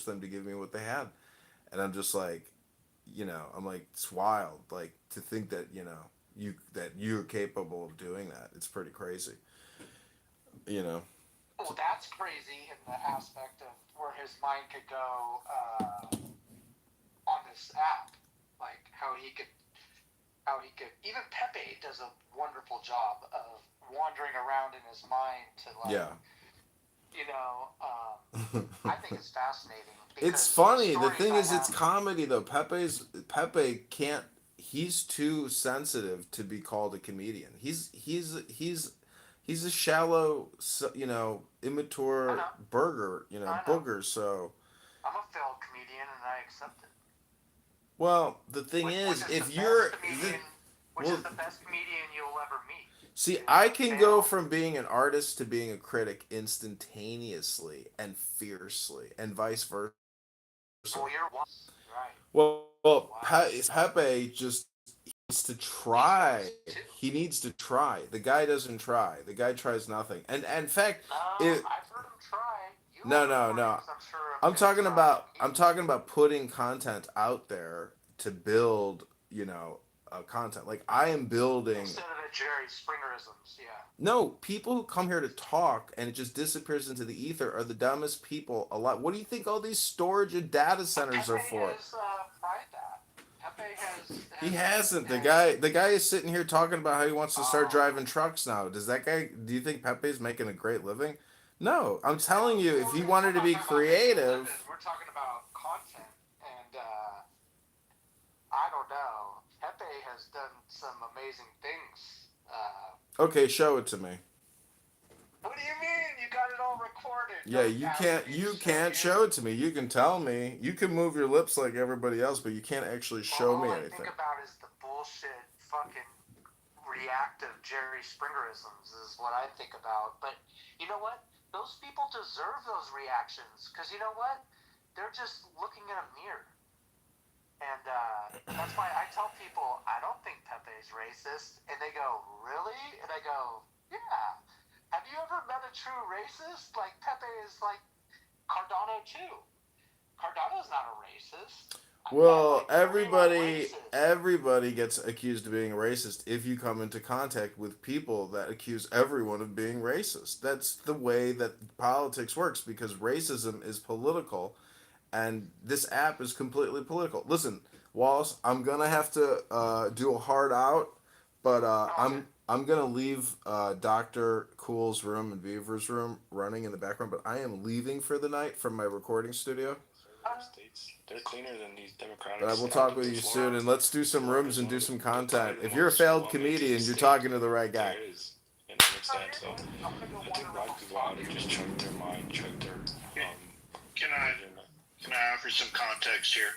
them to give me what they had. And I'm just like, I'm like, it's wild. Like to think that, that you're capable of doing that. It's pretty crazy. You know. Well, that's crazy in the aspect of where his mind could go on this app, like how he could. Even Pepe does a wonderful job of wandering around in his mind to like, Yeah. I think it's fascinating It's because the funny. The stories thing I is, it's have. comedy though. Pepe can't. He's too sensitive to be called a comedian. He's a shallow, I immature know, burger, I know. booger. So, I'm a failed comedian and I accept it. well, the thing Which is, is the if best you're, comedian, which is well, the best comedian you'll ever meet. see, Is I the can go failed. from being an artist to being a critic instantaneously and fiercely, and vice versa. Well, you're one. Right. Wow. Pepe just needs to These try. guys too. He needs to try. The guy doesn't try. The guy tries nothing. And in fact, No, it I've heard him try. You have no. recordings, I'm sure, of him trying. I'm talking about putting content out there to build, content. Like I am building. Instead of the Jerry Springerisms, yeah. No, people who come here to talk and it just disappears into the ether are the dumbest people alive. What do you think all these storage and data But centers are Pepe for? has tried that. Pepe He has hasn't. The has. guy the guy is sitting here talking about how he wants to start Oh. driving trucks now. Does that guy do you think Pepe's making a great living? No. I'm No, telling you, if he we're wanted to not be talking about making a living. creative. We're talking about content, and I don't know. Pepe has done some amazing things. Okay, show it to me. What do you mean? You got it all recorded? Yeah, Don't ask me to you show can't you. show it to me. You can tell me. You can move your lips like everybody else, but you can't actually Well, show all me I think anything. about is the bullshit, fucking reactive Jerry Springerisms is what I think about. But you know what? Those people deserve those reactions because you know what? They're just looking in a mirror. And that's why I tell people I don't think Pepe's racist, and they go, "Really?" And I go, "Yeah." Have you ever met a true racist? Like Pepe is like Cardano too. Cardano's not a racist. I've met Well, like real racists. everybody gets accused of being racist if you come into contact with people that accuse everyone of being racist. That's the way that politics works because racism is political and this app is completely political. Listen, Wallace, I'm gonna have to do a hard out, but Okay. I'm gonna leave Doctor Cool's room and Beaver's room running in the background. But I am leaving for the night from my recording studio. Uh, They're cleaner than these But I Democrats will out talk on with the you floor. soon, and let's do some Florida rooms is and one do of some the content. Biden If you're a most failed lawmaking comedian, you're state talking to the right guy. there is in an oh, extent. you're So good. I'm gonna go I wander think around black those people ought to pockets. just check their mind, check their Can I religion. can I offer some context here?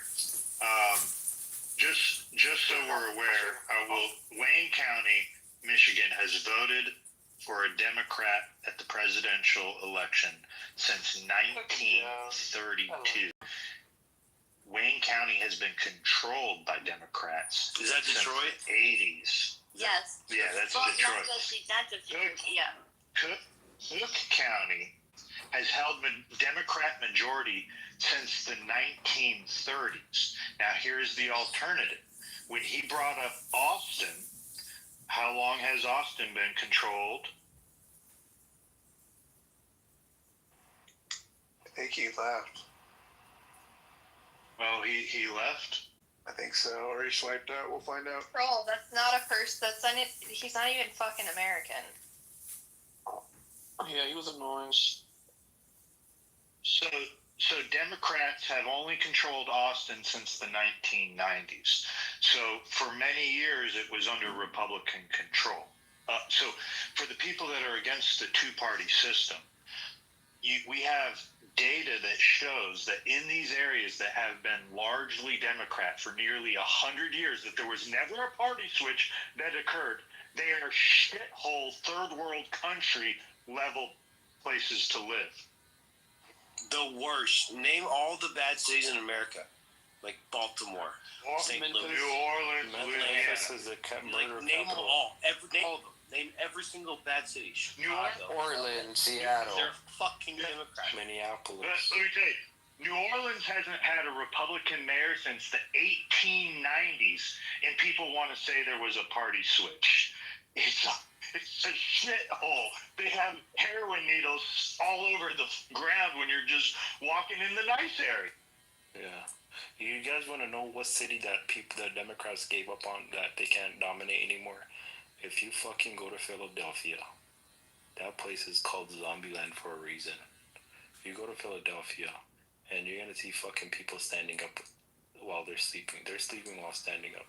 Um, just so we're aware, Wayne County, Michigan, has voted for a Democrat at the presidential election since 1932. Wayne County has been controlled by Democrats. Is that since Detroit? the 80s. Yes. Yeah, that's Well, Detroit. not Detroit. Yeah. Cook County has held Democrat majority since the 1930s. Now, here's the alternative. When he brought up Austin, how long has Austin been controlled? I think he left. Well, he left. I think so, or he swiped out. We'll find out. Troll, that's not a person. That's not it. He's not even fucking American. Yeah, he was annoying. So Democrats have only controlled Austin since the 1990s. So for many years, it was under Republican control. So for the people that are against the two-party system, we have data that shows that in these areas that have been largely Democrat for nearly 100 years, that there was never a party switch that occurred. They are shithole third world country level places to live. The worst. Name all the bad cities in America, like Baltimore, St. New Louis. Orleans, Louisiana. Memphis is a murder Name them capital. all. Name all of them. Name every single bad city. New Orleans? Chicago. Portland, Seattle, They're fucking Democrats. Let Minneapolis. me tell you, New Orleans hasn't had a Republican mayor since the 1890s, and people want to say there was a party switch. It's a shithole. They have heroin needles all over the ground when you're just walking in the nice area. Yeah. You guys want to know what city that the Democrats gave up on that they can't dominate anymore? If you fucking go to Philadelphia, that place is called Zombieland for a reason. If you go to Philadelphia, and you're gonna see fucking people standing up while they're sleeping. They're sleeping while standing up.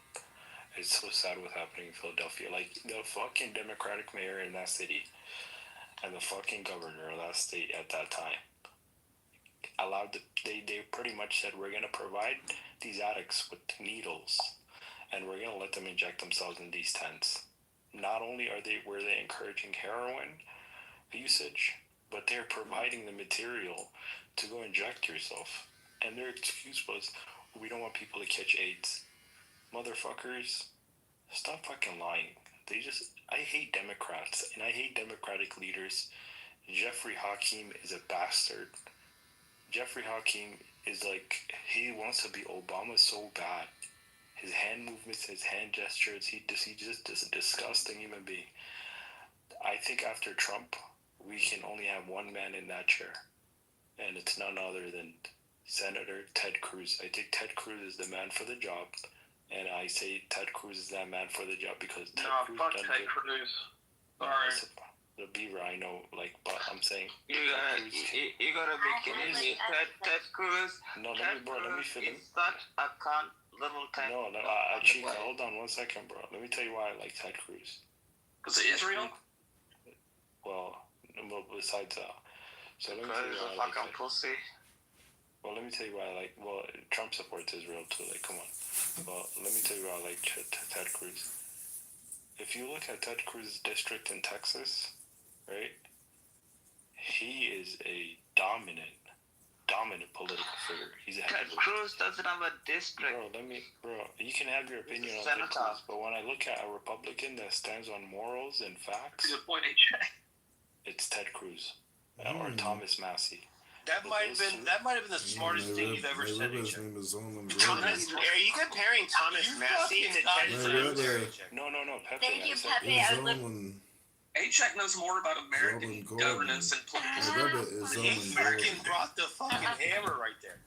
It's so sad what's happening in Philadelphia. Like, the fucking Democratic mayor in that city and the fucking governor of that state at that time they pretty much said, we're gonna provide these addicts with needles and we're gonna let them inject themselves in these tents. Not only were they encouraging heroin usage, but they're providing the material to go inject yourself. And their excuse was, we don't want people to catch AIDS. Motherfuckers, stop fucking lying. I hate Democrats, and I hate Democratic leaders. Jeffrey Hakeem is a bastard. Jeffrey Hakeem is like, he wants to be Obama so bad. His hand movements, his hand gestures, he's just a disgusting human being. I think after Trump, we can only have one man in that chair, and it's none other than Senator Ted Cruz. I think Ted Cruz is the man for the job, and I say Ted Cruz is that man for the job because Ted Cruz fuck done Ted good. Cruz. No, Sorry. the beaver, I know, but I'm saying You gotta be kidding me. Ted Cruz. no. Let me finish. He's such a cunt, little cunt. No, Chica, hold on 1 second, bro. Let me tell you why I like Ted Cruz. Was it Israel? Well, besides that, so let me Because tell you he's why a I like fucking Ted. pussy. Well, let me tell you why I like. Well, Trump supports Israel too. Like, come on. Well, let me tell you why I like Ted Cruz. If you look at Ted Cruz's district in Texas, right? He is a dominant political figure. He's a Ted Cruz doesn't have a district. Bro, you can have your opinion on Senator. Ted Cruz, but when I look at a Republican that stands on morals and facts, Good point, AJ. it's Ted Cruz or Thomas Massey. That might have been the smartest thing you've ever said, His AJ. name is Zolan Thomas, are you comparing Thomas Massey to Ted Cruz? No, Pepe. Thank you, I said- Pepe. I would live. Zolan. AJ knows more about American Zolan governance and political. He freaking brought the fucking hammer right there.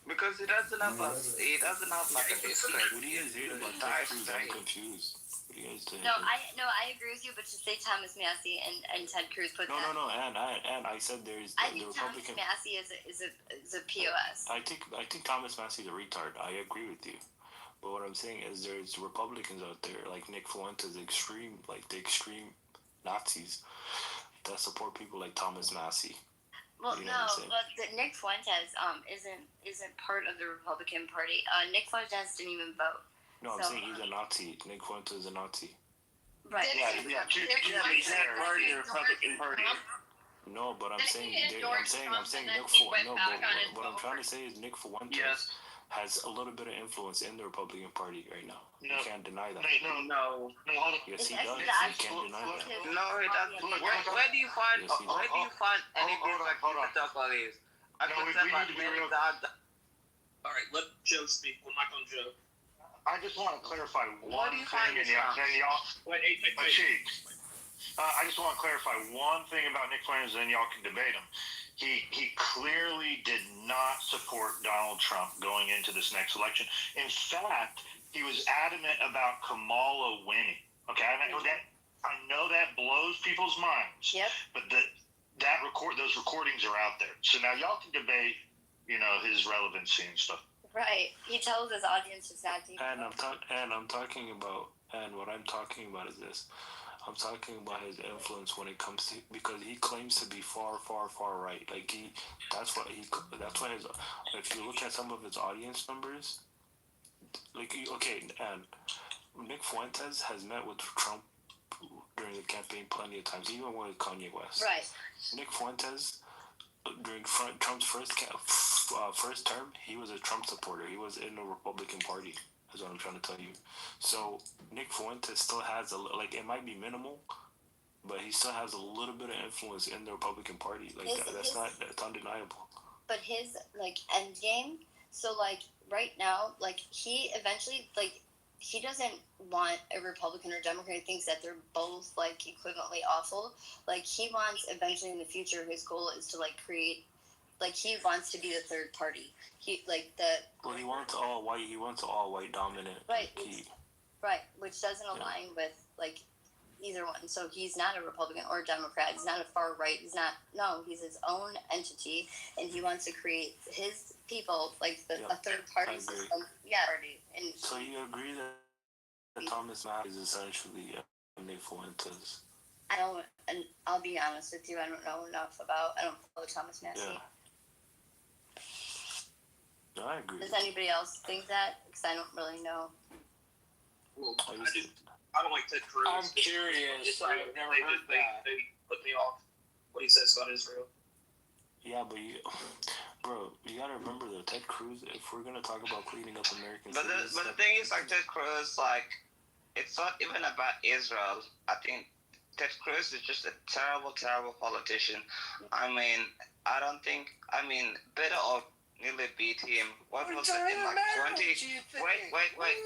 Because he doesn't have like a district. What do you guys do about Ted Cruz? I'm confused. What do you guys think? No, I agree with you, but to say Thomas Massey and Ted Cruz put that. No, and I said there's I the think Thomas Republican. Massey is a POS. I think Thomas Massey's a retard. I agree with you. But what I'm saying is there's Republicans out there like Nick Fuentes, the extreme Nazis that support people like Thomas Massey. Well, You know what I'm saying? but Nick Fuentes isn't part of the Republican Party. Nick Fuentes didn't even vote. No, I'm So, saying he's a Nazi. Nick Fuentes is a Nazi. Right. Yeah, but he's not part of the Republican Party. No, but I'm saying Nick Trump Nick and then he went no, back but on his what I'm vote. trying to say is Nick Fuentes Yes. has a little bit of influence in the Republican Party right now. You No. can't deny that. No, hold on. Yes, he It's does. actually You actually can't deny that. his- No, he doesn't. Where do you find Yes, he does. any Hold on, hold on. talk about this? I No, could we say need like to be many real- that. All right, let Joe speak. We're not going to Joe. I just want to clarify What one do you thing, find and this y'all, out? and y'all, Wait, Chief. I just want to clarify one thing about Nick Fuentes, and y'all can debate him. He clearly did not support Donald Trump going into this next election. In fact, he was adamant about Kamala winning. Okay, I know that blows people's minds. Yep. But those recordings are out there. So now y'all can debate, his relevancy and stuff. Right. He tells his audience it's not deep. And what I'm talking about is this. I'm talking about his influence when it comes to, because he claims to be far right. Like that's why his, if you look at some of his audience numbers, and Nick Fuentes has met with Trump during the campaign plenty of times, even with Kanye West. Right. Nick Fuentes, during Trump's first term, he was a Trump supporter. He was in the Republican Party. Is what I'm trying to tell you. So Nick Fuentes still has it might be minimal, but he still has a little bit of influence in the Republican Party. That's undeniable. but his like end game. So like right now, like he eventually like he doesn't want a Republican or Democrat. He thinks that they're both like equivalently awful. Like he wants eventually in the future, his goal is to like create, like he wants to be the third party. He like the Well, he wants all white. He wants all white dominant. right, He, right, which doesn't align with like either one. So he's not a Republican or a Democrat. He's not a far right. He's not. No, he's his own entity, and he wants to create his people like a third party system. Yeah, and so you agree that Thomas Mack is essentially Nick Fuentes? I don't, and I'll be honest with you, I don't know enough about. I don't follow Thomas Massey. Yeah. No, I agree. Does anybody else think that? Because I don't really know. Well, I don't like Ted Cruz. I'm curious. I've never heard that. They put me off what he says about Israel. Yeah, but bro, you gotta remember though, Ted Cruz. If we're gonna talk about cleaning up American cities, But the thing is, like Ted Cruz, like it's not even about Israel. I think Ted Cruz is just a terrible, terrible politician. I mean, I don't think. I mean, better or nearly beat him. What was it in like 20? Wait,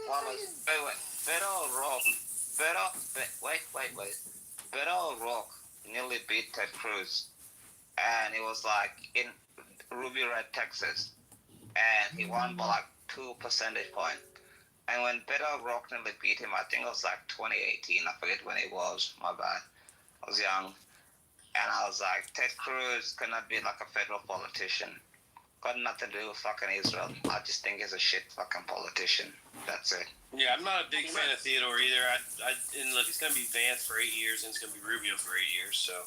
Wallace. Wait. Better or Rock? Wait. Better or Rock nearly beat Ted Cruz, and it was like in Ruby Red, Texas, and he won by like 2 percentage points. And when Better Rock nearly beat him, I think it was like 2018. I forget when it was. My bad. I was young, and I was like, Ted Cruz cannot be like a federal politician. Got nothing to do with fucking Israel. I just think he's a shit fucking politician. That's it. Yeah, I'm not a big fan of Theodore either. And look, it's gonna be Vance for 8 years, and it's gonna be Rubio for 8 years. So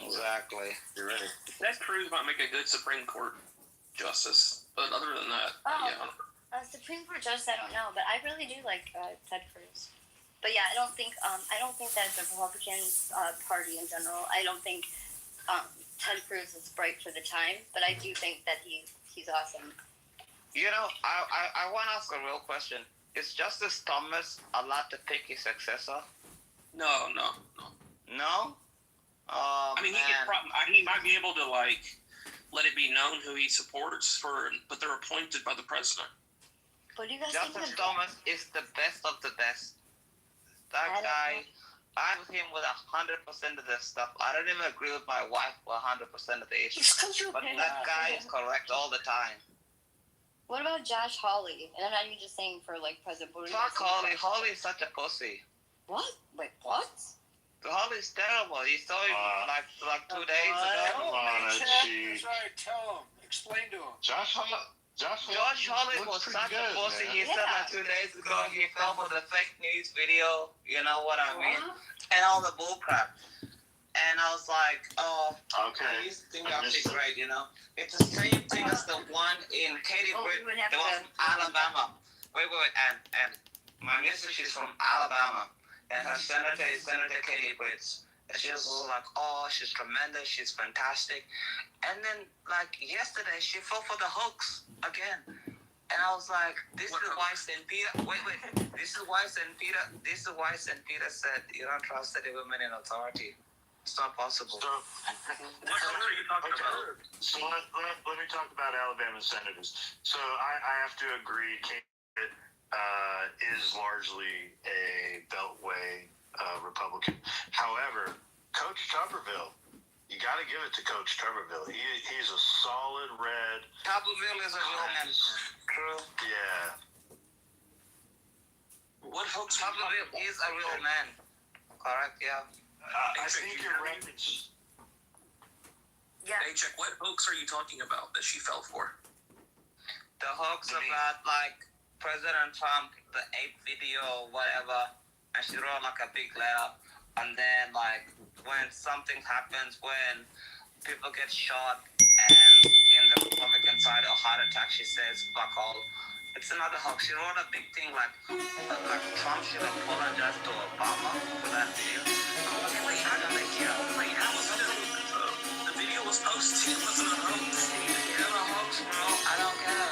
Exactly. you're right. Ted Cruz might make a good Supreme Court justice, but other than that, yeah. Supreme Court justice, I don't know, but I really do like Ted Cruz. But yeah, I don't think that the Republican Party in general. I don't think Ted Cruz is bright for the time, but I do think that he's awesome. You know, I want to ask a real question. Is Justice Thomas allowed to pick his successor? No. No? I mean, he might be able to like let it be known who he supports but they're appointed by the president. What do you guys think? Justice Thomas is the best of the best. That guy, I agree with him with 100% of the stuff. I don't even agree with my wife with 100% of the issues. But that guy is correct all the time. What about Josh Hawley? And I'm not even just saying for like President Bush. Fuck Hawley. Hawley is such a pussy. What? Wait, what? Hawley's terrible. He saw him like 2 days ago. Come on, That's right. Tell him. Explain to him. Josh Hawley was such a pussy. Man. He said like 2 days ago he fell for the fake news video. You know what I mean? And all the bullcrap. And I was like, oh, Okay. I used to think that was great, you know? It's the same thing as the one in Katy Britt, the one from Alabama. Wait, and my missus, she's from Alabama. And her senator is Senator Katy Britt. And she was like, oh, she's tremendous, she's fantastic. And then, like, yesterday, she fell for the hoax again. And I was like, this is why St. Peter, this is why St. Peter said, you don't trust any women in authority. It's not possible. So, What are you talking about? so let me talk about Alabama senators. So I have to agree, Kate is largely a Beltway Republican. However, Coach Tuberville, you got to give it to Coach Tuberville. He's a solid red. Tuberville is a real man. True. Yeah. What hoax? Tuberville is a real man. Correct, yeah. I think your records. Yeah. Hey, check. What hoax are you talking about that she fell for? The hoax about, like, President Trump, the ape video or whatever, and she wrote, like, a big letter. And then, like, when something happens, when people get shot, and in the Republican side, a heart attack, she says, fuck all. It's another hoax. She wrote a big thing like Trump should apologize to Obama for that video. Wait, how was the video was posted? It wasn't a hoax. It's a hoax, bro. I don't care.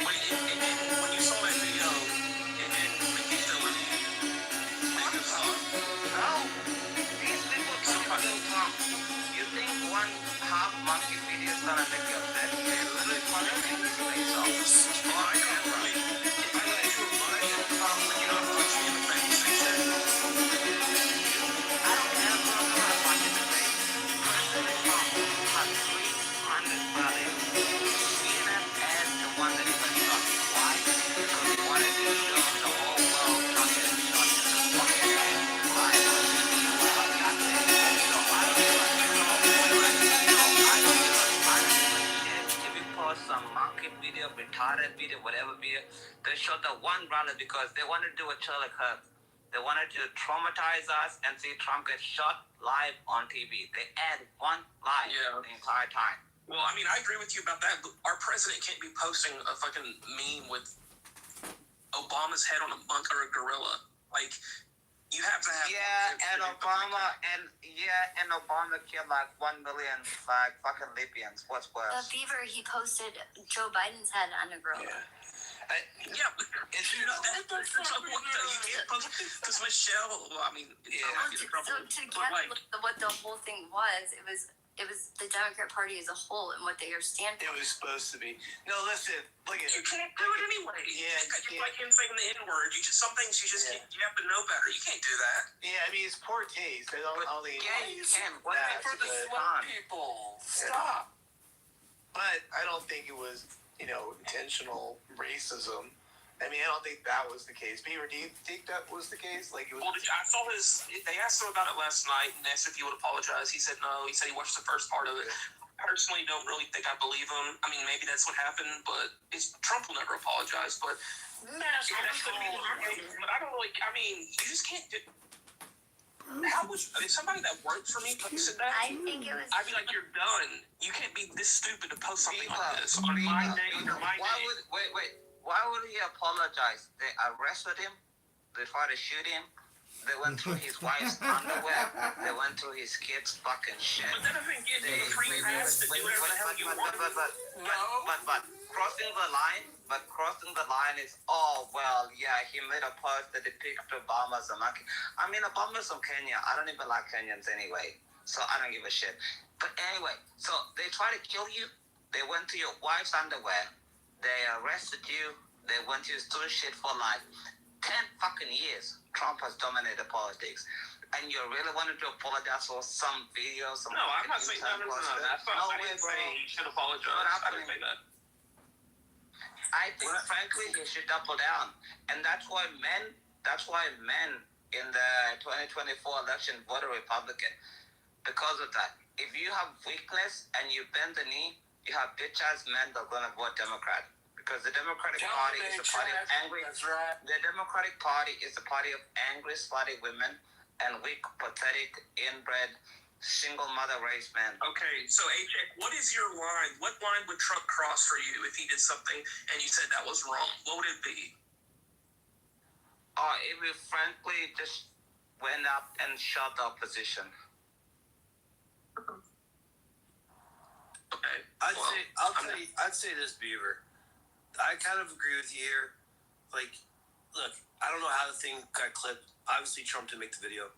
Wait, when you saw that video, it didn't make you feel any thought? No. These people don't feel Trump. You think one half monkey video is gonna make you upset? was some monkey video, retarded video, whatever video. They showed the one rally because they wanted to do a Charlie Kirk. They wanted to traumatize us and see Trump get shot live on TV. They add one live the entire time. Well, I mean, I agree with you about that, but our president can't be posting a fucking meme with Obama's head on a monk or a gorilla. Like, you have to have... and Obama killed like 1 million like fucking Libyans. What's worse? Beaver, he posted Joe Biden's head on a gorilla. But if you know that, you can't post because Michelle. Well, I mean, So to get what the whole thing was, it was the Democrat Party as a whole and what they are standing for. It was supposed to be. No, listen, look at you can't do it anyway. Yeah, it's like him saying the N-word. Some things you just can't. You have to know better. You can't do that. Yeah, I mean, it's poor taste. I don't only. Yeah, you can. For the slut people. Stop. But I don't think it was, intentional racism. I mean, I don't think that was the case. Beaver, do you think that was the case? Like, it was. Well, I saw they asked him about it last night and asked if he would apologize. He said no. He said he watched the first part of it. Personally, don't really think I believe him. I mean, maybe that's what happened, but Trump will never apologize. But I don't really. I mean, you just can't do. How would somebody that worked for me said that? I think it was. I'd be like, you're done. You can't be this stupid to post something like this on my name or my name. Wait. Why would he apologize? They arrested him. They tried to shoot him. They went through his wife's underwear. They went through his kids' fucking shit. But that doesn't give you a free pass to do whatever the hell you want. But crossing the line is, he made a post that depicted Obama as a monkey. I mean, Obama's from Kenya. I don't even like Kenyans anyway, so I don't give a shit. But anyway, so they try to kill you. They went to your wife's underwear. They arrested you. They went to do shit for like 10 fucking years. Trump has dominated politics. And you really wanted to apologize for some videos? No, I'm not saying that. I didn't say he should apologize. I didn't say that. I think, frankly, he should double down. And that's why men in the 2024 election voted Republican. Because of that. If you have weakness and you bend the knee, you have bitch-ass men that are going to vote Democrat. Because the Democratic Party is a party of angry... The Democratic Party is a party of angry, slutty women and weak, pathetic, inbred, single mother-raised men. Okay, so HX, what is your line? What line would Trump cross for you if he did something and you said that was wrong? What would it be? If we frankly just went up and shot the opposition. Okay. I'd say this, Beaver. I kind of agree with you here. Like, look, I don't know how the thing got clipped. Obviously, Trump didn't make the video.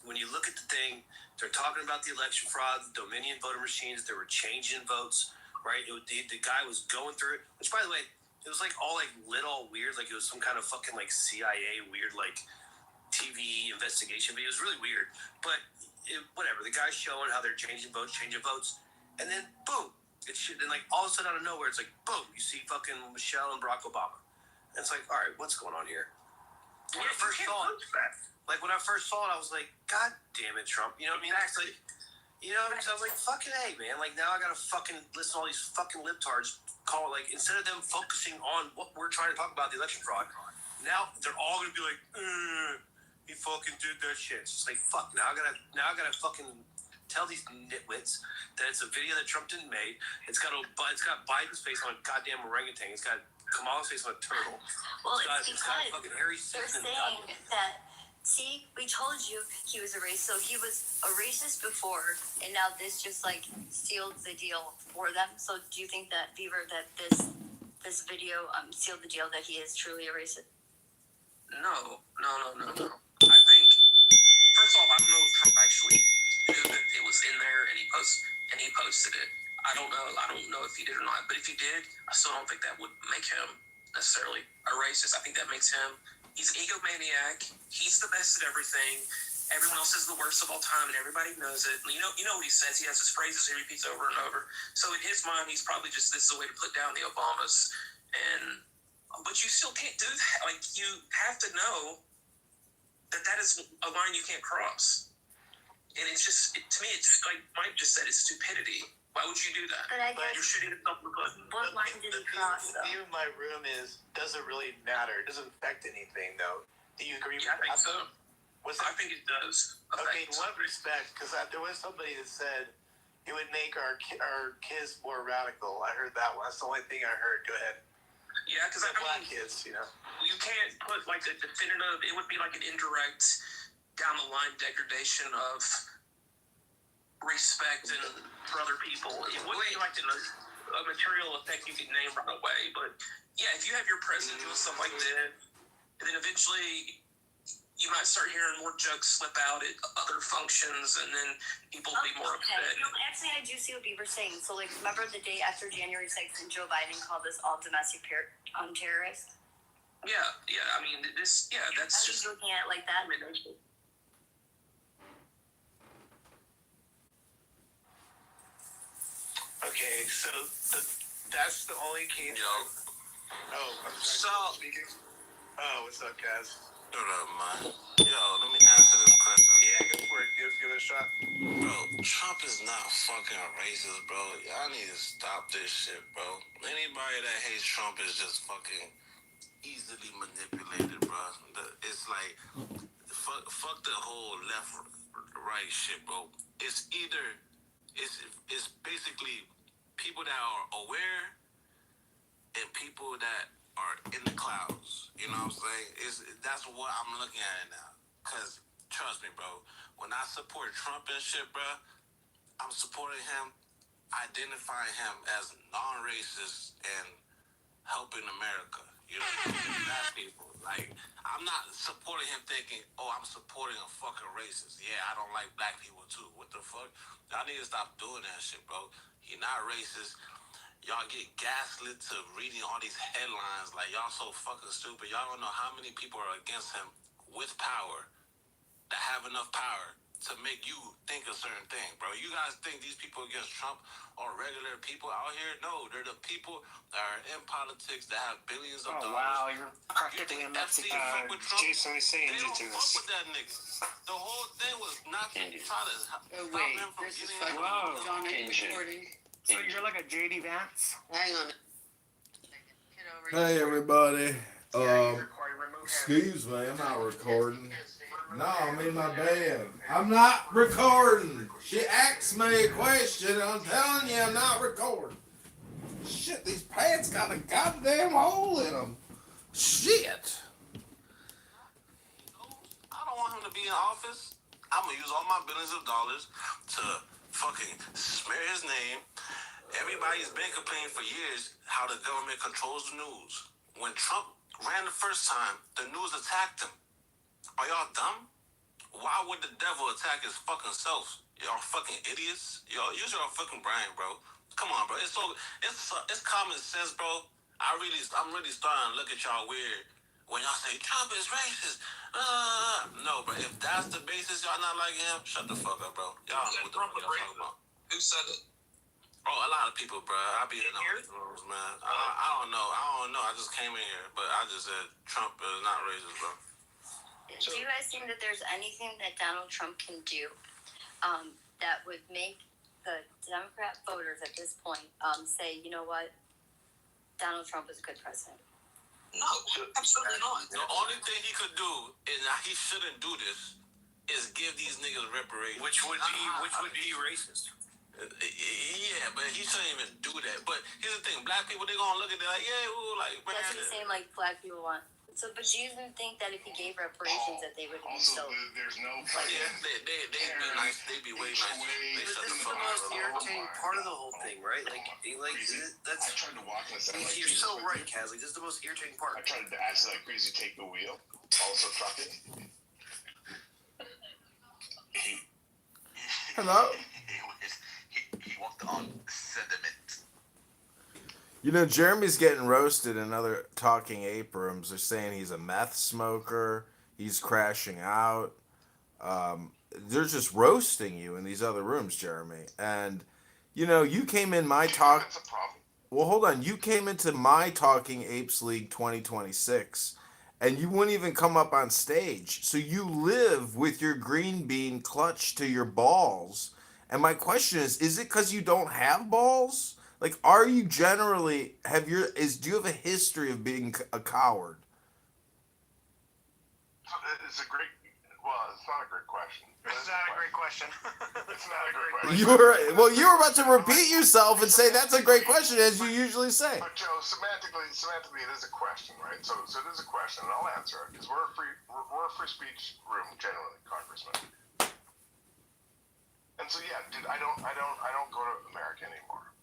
When you look at the thing, they're talking about the election fraud, the Dominion voter machines. They were changing votes, right? The guy was going through it. Which, by the way, it was like all like lit all weird, like it was some kind of fucking like CIA weird like TV investigation. But it was really weird. But whatever. The guy's showing how they're changing votes. And then, boom, and like all of a sudden out of nowhere, it's like, boom, you see fucking Michelle and Barack Obama. And it's like, all right, what's going on here? When I first saw it, I was like, God damn it, Trump. You know what I mean? It's like, so I was like, fucking hey, man. Like, now I gotta fucking listen to all these fucking libtards call, like, instead of them focusing on what we're trying to talk about, the election fraud, now they're all gonna be like, he fucking did that shit. It's just like, fuck, now I gotta fucking tell these nitwits that it's a video that Trump didn't make. It's got Biden's face on a goddamn orangutan. It's got Kamala's face on a turtle. Well, it's got fucking Harry they're saying that. See, we told you he was a racist. So he was a racist before, and now this just like sealed the deal for them. So do you think that Beaver, that this video sealed the deal that he is truly a racist? No. I think first of all, I don't know if Trump actually knew that it was in there and he posted it. I don't know if he did or not. But if he did, I still don't think that would make him necessarily a racist. I think that makes him. He's an egomaniac. He's the best at everything. Everyone else is the worst of all time, and everybody knows it. And you know what he says. He has his phrases he repeats over and over. So in his mind, he's probably just this is a way to put down the Obamas. But you still can't do that. Like you have to know that is a line you can't cross. And it's just to me, it's like Mike just said, it's stupidity. Why would you do that? But I You're guess shooting yourself in the foot. what line did he cross The though? view of my room is doesn't really matter. It doesn't affect anything though. Do you agree Yeah, I with think that? so. What's I that? think it does. Okay, in affect what something. respect? Because there was somebody that said it would make our kids more radical. I heard that one. That's the only thing I heard. Go ahead. Yeah, because I Black mean, kids, you know. you can't put like a definitive. It would be like an indirect, down the line degradation of respect and for other people. It wouldn't be like a material effect you could name right away. But yeah, if you have your president doing stuff like that, and then eventually you might start hearing more jokes slip out at other functions, and then people will be more upset. No, actually, I do see what Beaver's saying. So, like, remember the day after January 6th and Joe Biden called us all domestic terrorists? Yeah. I mean, that's I was just. looking at it like that. Okay, so that's the only case. Yo, Oh, I'm So- sorry. Speaking. Oh, what's up, guys? what up, man? Yo, let me answer this question. Yeah, go for it. Give it a shot. Bro, Trump is not fucking racist, bro. Y'all need to stop this shit, bro. Anybody that hates Trump is just fucking easily manipulated, bro. It's like, fuck the whole right shit, bro. It's either, it's basically people that are aware and people that are in the clouds. You know what I'm saying? That's what I'm looking at it now. Cause trust me, bro. When I support Trump and shit, bro, I'm supporting him, identifying him as non-racist and helping America. You know, black people. Like, I'm not supporting him thinking, oh, I'm supporting a fucking racist. Yeah, I don't like black people too. What the fuck? Y'all need to stop doing that shit, bro. He not racist. Y'all get gaslit to reading all these headlines like y'all so fucking stupid. Y'all don't know how many people are against him with power that have enough power to make you think a certain thing, bro. You guys think these people against Trump are regular people out here? No, they're the people that are in politics that have billions of dollars. Wow, you're You practically think a FC Mexican. fuck with Trump? Jason is saying They don't to fuck us. with that nigga. The whole thing was not to try to stop wait, him from this is getting fucking Whoa. John Kenji. recording. So you're like a JD Vance? Hang on. Hey everybody. Yeah, he's recording. Remove him. Excuse me, I'm not recording. No, I'm in my bed. I'm not recording. She asked me a question and I'm telling you I'm not recording. Shit, these pants got a goddamn hole in them. Shit. I don't want him to be in office. I'm gonna use all my billions of dollars to fucking smear his name. Everybody's been complaining for years how the government controls the news. When Trump ran the first time, the news attacked him. Are y'all dumb? Why would the devil attack his fucking self? Y'all fucking idiots. Y'all use your fucking brain, bro. Come on, bro. It's common sense, bro. I'm really starting to look at y'all weird when y'all say Trump is racist. No, bro. If that's the basis, y'all not liking him, shut the fuck up, bro. Y'all know what the fuck y'all talking about. Who said it? Bro, a lot of people, bro. I be in all these rooms, man. I don't know. I just came in here, but I just said Trump is not racist, bro. Do you guys think that there's anything that Donald Trump can do that would make the Democrat voters at this point say, you know what, Donald Trump is a good president? No, absolutely not. The only thing he could do, and he shouldn't do this, is give these niggas reparations. Which would be racist. Yeah, but he shouldn't even do that. But here's the thing: black people, they gonna look at it like, yeah, ooh, like man. That's what he's saying, like black people want. So, but do you even think that if he gave reparations, that they would be Also, so? there's no Yeah, they'd be nice. They'd be way nice. They shut This the is fuck the most up. irritating part of the whole thing, right? Like I that's. tried to walk and I said, like, You're so right, Kaz. Like, this is the most irritating part. I tried to ask like crazy take the wheel, also trucking. Hello? He walked on sediment. You know, Jeremy's getting roasted in other talking ape rooms. They're saying he's a meth smoker. He's crashing out. They're just roasting you in these other rooms, Jeremy. And, you know, you came in my talk. That's a problem. Well, hold on. You came into my Talking Apes League 2026, and you wouldn't even come up on stage. So you live with your green bean clutched to your balls, And my question is it because you don't have balls? Like, are you generally do you have a history of being a coward? It's a great. Well, it's not a great question. It's not a great question. It's not a great question. You were about to repeat yourself and say that's a great question, as you usually say. But Joe, semantically, it is a question, right? So it is a question, and I'll answer it because we're a free speech room generally, Congressman. And so yeah, dude, I don't go to America anymore.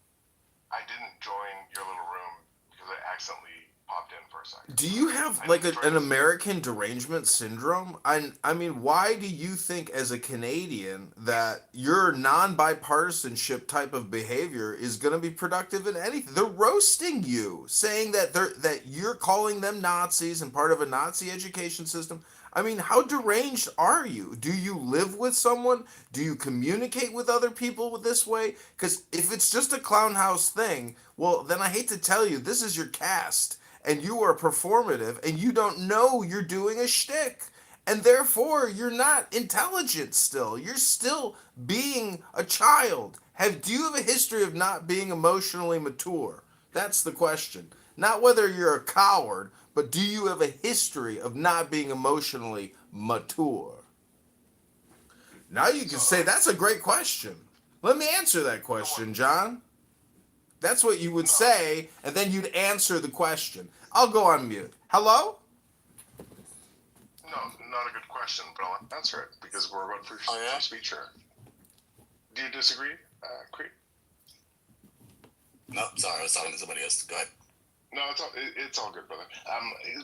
I didn't join your little room because I accidentally popped in for a second. Do you have like an American derangement syndrome? I mean, why do you think as a Canadian that your non-bipartisanship type of behavior is going to be productive in anything? They're roasting you, saying that you're calling them Nazis and part of a Nazi education system. I mean, how deranged are you? Do you live with someone? Do you communicate with other people this way? Because if it's just a clown house thing, well, then I hate to tell you, this is your cast and you are performative and you don't know you're doing a shtick. And therefore, you're not intelligent still. You're still being a child. Do you have a history of not being emotionally mature? That's the question. Not whether you're a coward, but do you have a history of not being emotionally mature? Now you can say that's a great question. Let me answer that question, John. That's what you would say, and then you'd answer the question. I'll go on mute. Hello? No, not a good question, but I'll answer it because we're about free speech here. Do you disagree, Creed? No, sorry, I was talking to somebody else. Go ahead. No, it's all good, brother.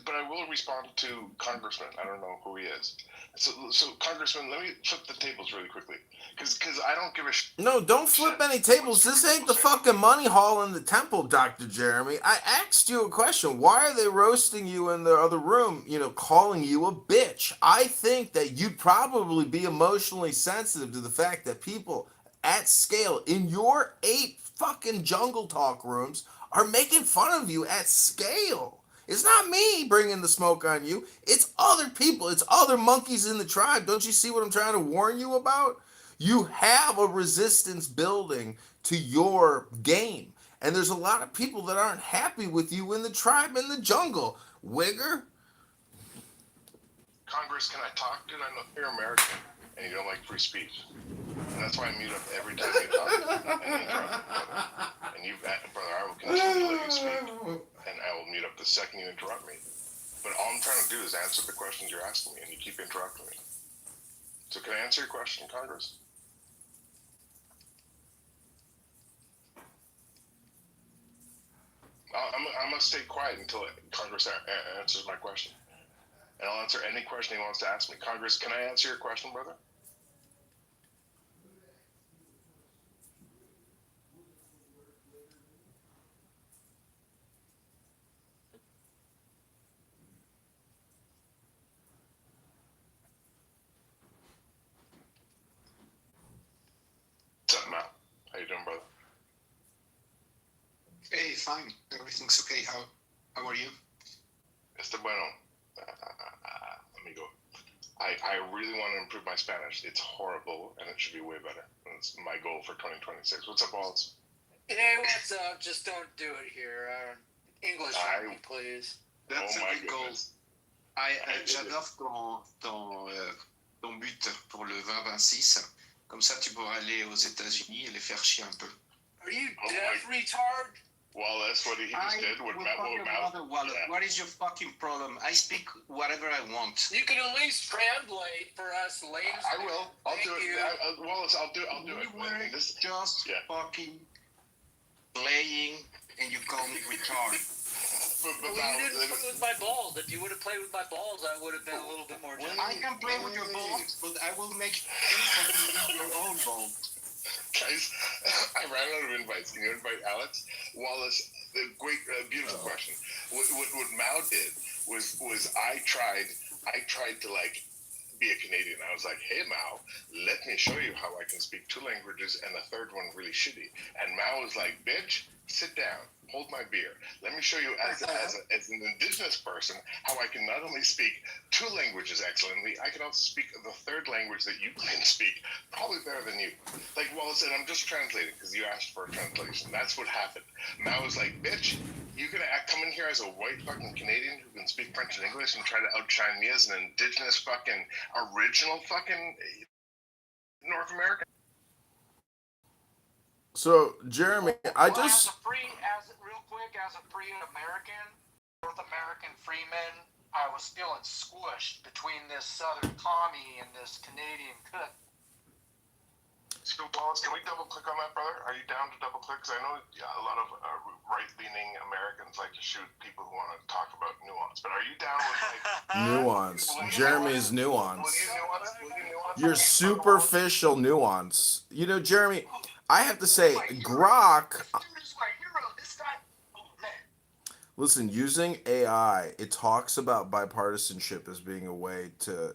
But I will respond to Congressman. I don't know who he is. So Congressman, let me flip the tables really quickly, because I don't give a shit. No, don't flip any tables. This ain't the fucking money hall in the temple, Dr. Jeremy. I asked you a question. Why are they roasting you in the other room, calling you a bitch? I think that you'd probably be emotionally sensitive to the fact that people at scale in your 8 fucking jungle talk rooms are making fun of you at scale. It's not me bringing the smoke on you. It's other people. It's other monkeys in the tribe. Don't you see what I'm trying to warn you about? You have a resistance building to your game. And there's a lot of people that aren't happy with you in the tribe in the jungle. Wigger? Congress, can I talk? Dude, I know you're American and you don't like free speech. And that's why I mute up every time you talk and interrupt me, brother. And brother, I will continue to let you speak. And I will mute up the second you interrupt me. But all I'm trying to do is answer the questions you're asking me, and you keep interrupting me. So can I answer your question, Congress? I'm going to stay quiet until Congress answers my question. And I'll answer any question he wants to ask me. Congress, can I answer your question, brother? What's up, Matt? How you doing, brother? Hey, fine. Everything's okay. How are you? Este bueno. Let me go. I really want to improve my Spanish. It's horrible, and it should be way better. It's my goal for 2026. What's up, Wallace? Hey, what's up? Just don't do it here. English, please. That's oh a good goal. J'adore ton but pour le 2026. Comme ça, tu pourras aller aux États-Unis et les faire chier un peu. Are you deaf, retard? Wallace, what he just did, what Matt. Wallace, what is your fucking problem? I speak whatever I want. You can at least translate for us, ladies. I will. I'll do it. Wallace, I'll do it. You were just fucking playing, and you call me retard. Well, you didn't play with my balls. If you would have played with my balls, I would have been a little bit more gentle. I can play with your balls, but I will make you your own balls. Guys, I ran out of invites. Can you invite Alex? Wallace, the great, beautiful question. What Mao did was I tried to like be a Canadian. I was like, hey, Mao, let me show you how I can speak 2 languages and a third one really shitty. And Mao was like, bitch, sit down, hold my beer. Let me show you as an indigenous person how I can not only speak 2 languages excellently, I can also speak the third language that you can speak probably better than you. Like Wallace said, I'm just translating because you asked for a translation. That's what happened. Mao was like, bitch, you're going to come in here as a white fucking Canadian who can speak French and English and try to outshine me as an indigenous fucking original fucking North American. So, Jeremy, I just... As a free American, North American freeman, I was feeling squished between this Southern commie and this Canadian cook. So, Wallace, can we double click on that, brother? Are you down to double click? Because I know a lot of right-leaning Americans like to shoot people who want to talk about nuance. But are you down with like nuance? Jeremy's nuance. Will you nuance? Your superficial nuance. You know, Jeremy, I have to say, Grok. Listen, using AI, it talks about bipartisanship as being a way to,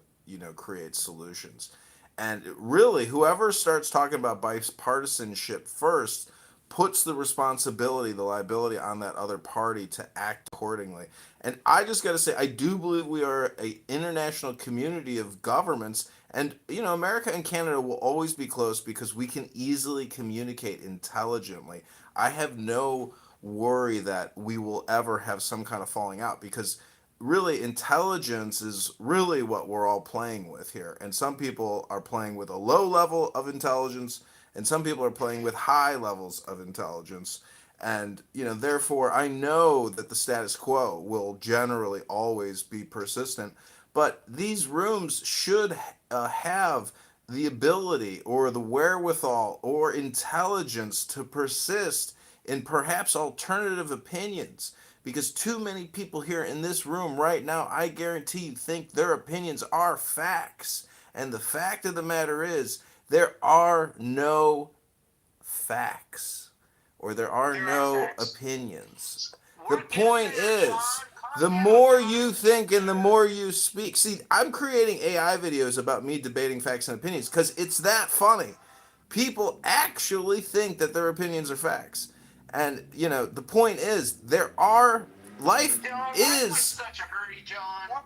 create solutions. And really, whoever starts talking about bipartisanship first puts the responsibility, the liability on that other party to act accordingly. And I just got to say, I do believe we are an international community of governments. And, America and Canada will always be close because we can easily communicate intelligently. I have no worry that we will ever have some kind of falling out because really intelligence is really what we're all playing with here. And some people are playing with a low level of intelligence and some people are playing with high levels of intelligence. And, therefore I know that the status quo will generally always be persistent, but these rooms should have the ability or the wherewithal or intelligence to persist in perhaps alternative opinions, because too many people here in this room right now, I guarantee you, think their opinions are facts. And the fact of the matter is, there are no facts, or there are no opinions. The point is, the more you think and the more you speak. See, I'm creating AI videos about me debating facts and opinions because it's that funny. People actually think that their opinions are facts. And, the point is, life is... Such a hurry, John.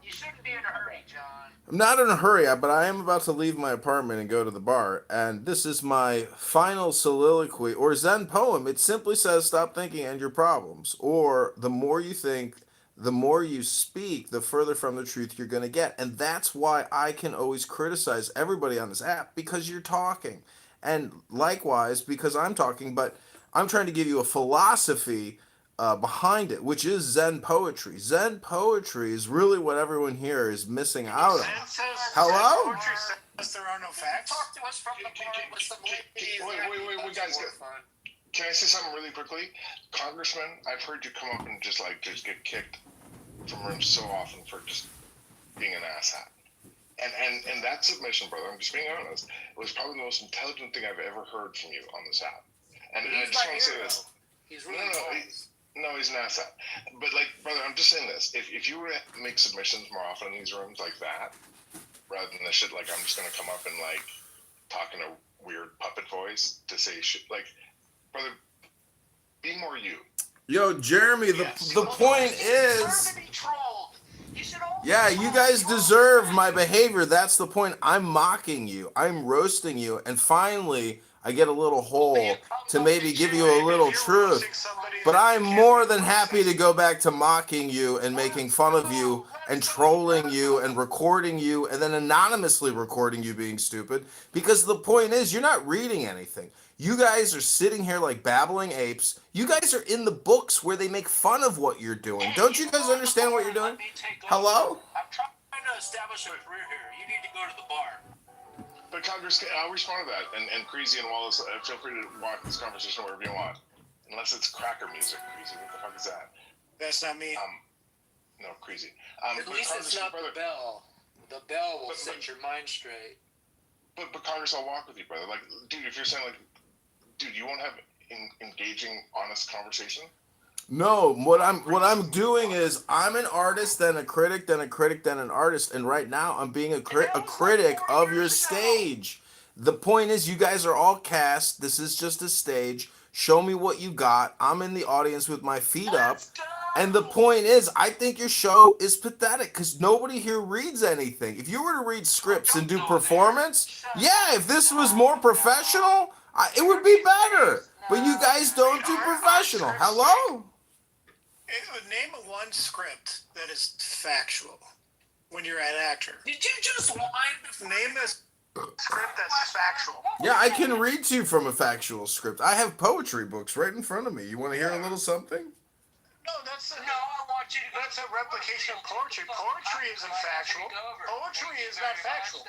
You shouldn't be in a hurry, John. I'm not in a hurry, but I am about to leave my apartment and go to the bar. And this is my final soliloquy, or Zen poem. It simply says, stop thinking, end your problems. Or, the more you think, the more you speak, the further from the truth you're going to get. And that's why I can always criticize everybody on this app, because you're talking. And likewise, because I'm talking, but I'm trying to give you a philosophy behind it, which is Zen poetry. Zen poetry is really what everyone here is missing out on. Hello? Poetry says there are no facts. Talk to us from the bar with some Wait, guys. Can I say something really quickly? Congressman, I've heard you come up and just get kicked from rooms so often for just being an asshat. And that submission, brother, I'm just being honest, it was probably the most intelligent thing I've ever heard from you on this app. And I just want to say this. He's really No, he's an asset. But, brother, I'm just saying this. If you were to make submissions more often in these rooms like that, rather than the shit I'm just going to come up and, talk in a weird puppet voice to say shit, brother, be more you. Yo, Jeremy, the point is... Yeah, you guys deserve my behavior. That's the point. I'm mocking you. I'm roasting you. And finally, I get a little hole to maybe give you a little truth. But I'm more than happy to go back to mocking you and making fun of you and trolling you and recording you and then anonymously recording you being stupid. Because the point is, you're not reading anything. You guys are sitting here like babbling apes. You guys are in the books where they make fun of what you're doing. Don't you guys understand what you're doing? Hello? I'm trying to establish a career here. You need to go to the bar. But Congress, I'll respond to that. And Creasy and Wallace, feel free to walk this conversation wherever you want. Unless it's cracker music, Creasy. What the fuck is that? That's not me. No, Creasy. At least it's not the bell. The bell will set your mind straight. But Congress, I'll walk with you, brother. Dude, if you're saying, dude, you won't have engaging, honest conversation? No, what I'm doing is I'm an artist, then a critic, then a critic, then an artist, and right now I'm being a critic of your stage. The point is, you guys are all cast. This is just a stage. Show me what you got. I'm in the audience with my feet up. And the point is, I think your show is pathetic because nobody here reads anything. If you were to read scripts and do performance, yeah, if this was more professional, it would be better. But you guys don't do professional. Hello? Name one script that is factual when you're an actor. Did you just lie? Name a script that's factual. Yeah, I can read to you from a factual script. I have poetry books right in front of me. You want to hear a little something? No, I want you to. That's a replication of poetry. Poetry isn't factual. Poetry is not factual.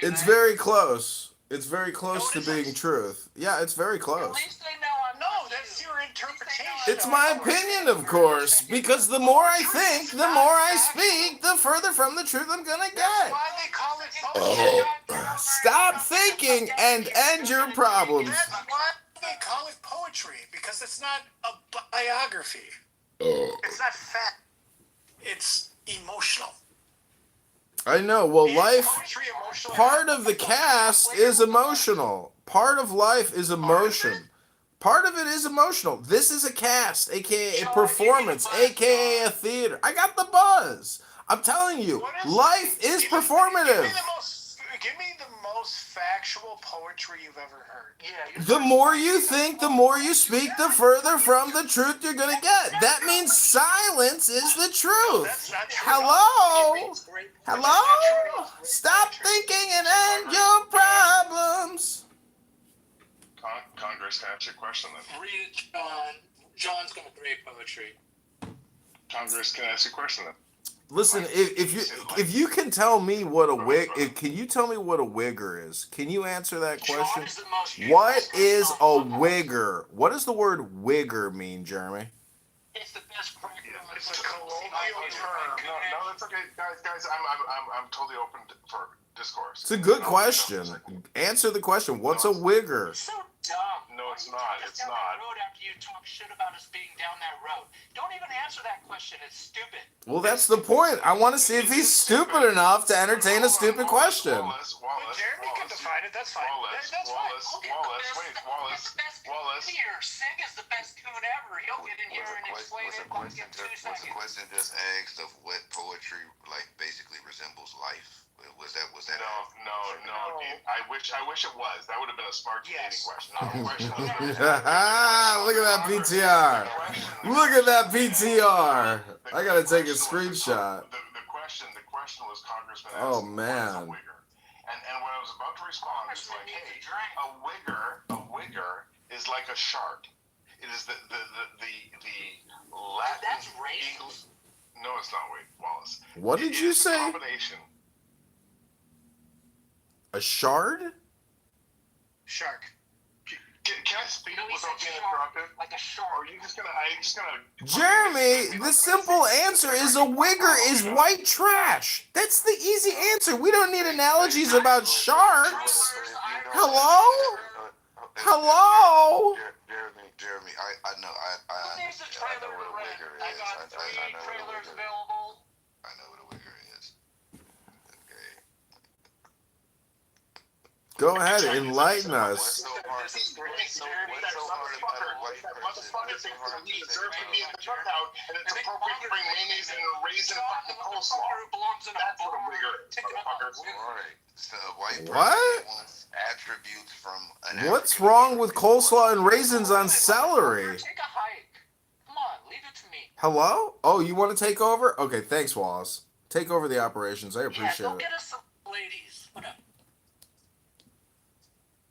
It's very close. It's very close to being truth. Yeah, it's very close. No, that's your interpretation. It's my opinion, of course, because the more I think, the more I speak, the further from the truth I'm gonna get. That's why they call it poetry. Stop thinking and end your problems. That's why they call it poetry, because it's not a biography. It's not fact. It's emotional. I know. Well, life, part of the cast is emotional. Part of life is emotion. Part of it is emotional. This is a cast, aka a performance, aka a theater. I got the buzz. I'm telling you, life is performative. Give me the most factual poetry you've ever heard. Yeah. The more you think, the more you speak, the further from the truth you're gonna get. That means silence is the truth. Hello? Hello? Stop thinking and end your problems. Congress, can I ask you a question then? Read it, John. John's gonna grade poetry. Congress, can I ask you a question then? Listen, if you can tell me what a wig, can you tell me what a wigger is? Can you answer that question? What is a wigger? What does the word wigger mean, Jeremy? It's the best cracker. It's a colloquial term. No, that's okay, guys. I'm totally open for discourse. It's a good question. Answer the question. What's a wigger? So dumb. No, it's not. It's not. Road after you talk shit about us being down that road. Don't even answer that question. It's stupid. Well, that's the point. I want to see if he's stupid enough to entertain a stupid question. Jeremy can define it. That's fine. That's fine. Wallace. Here, Sig is the best coon ever. He'll get in here and explain it in 2 seconds. Was the question just asked of what poetry basically resembles life? Was that? No. I wish it was. That would have been a smart debating question. Look at that PTR. Look at that PTR. I gotta take a screenshot. The question was Congressman. Oh man. And when I was about to respond, it's like, hey, a wigger is like a shark. It is the Latin. That's racist. No, it's not. Wait, Wallace. What did you say? Combination. A shard? Shark. Can I speak without being interrupted? Like a shark. Or are you just gonna? Jeremy, the simple answer is a wigger is white trash. That's the easy answer. We don't need analogies about sharks. Hello? Hello? Jeremy, I know. I know what a wigger is. I got 3 trailers available. I know what a wigger is. Okay. Go ahead, enlighten us. What? Attributes from an What's wrong with coleslaw and raisins on celery? Take a hike. Come on, leave it to me. Hello? Oh, you want to take over? Okay, thanks, Wallace. Take over the operations. I appreciate Go it. get us some ladies. What up?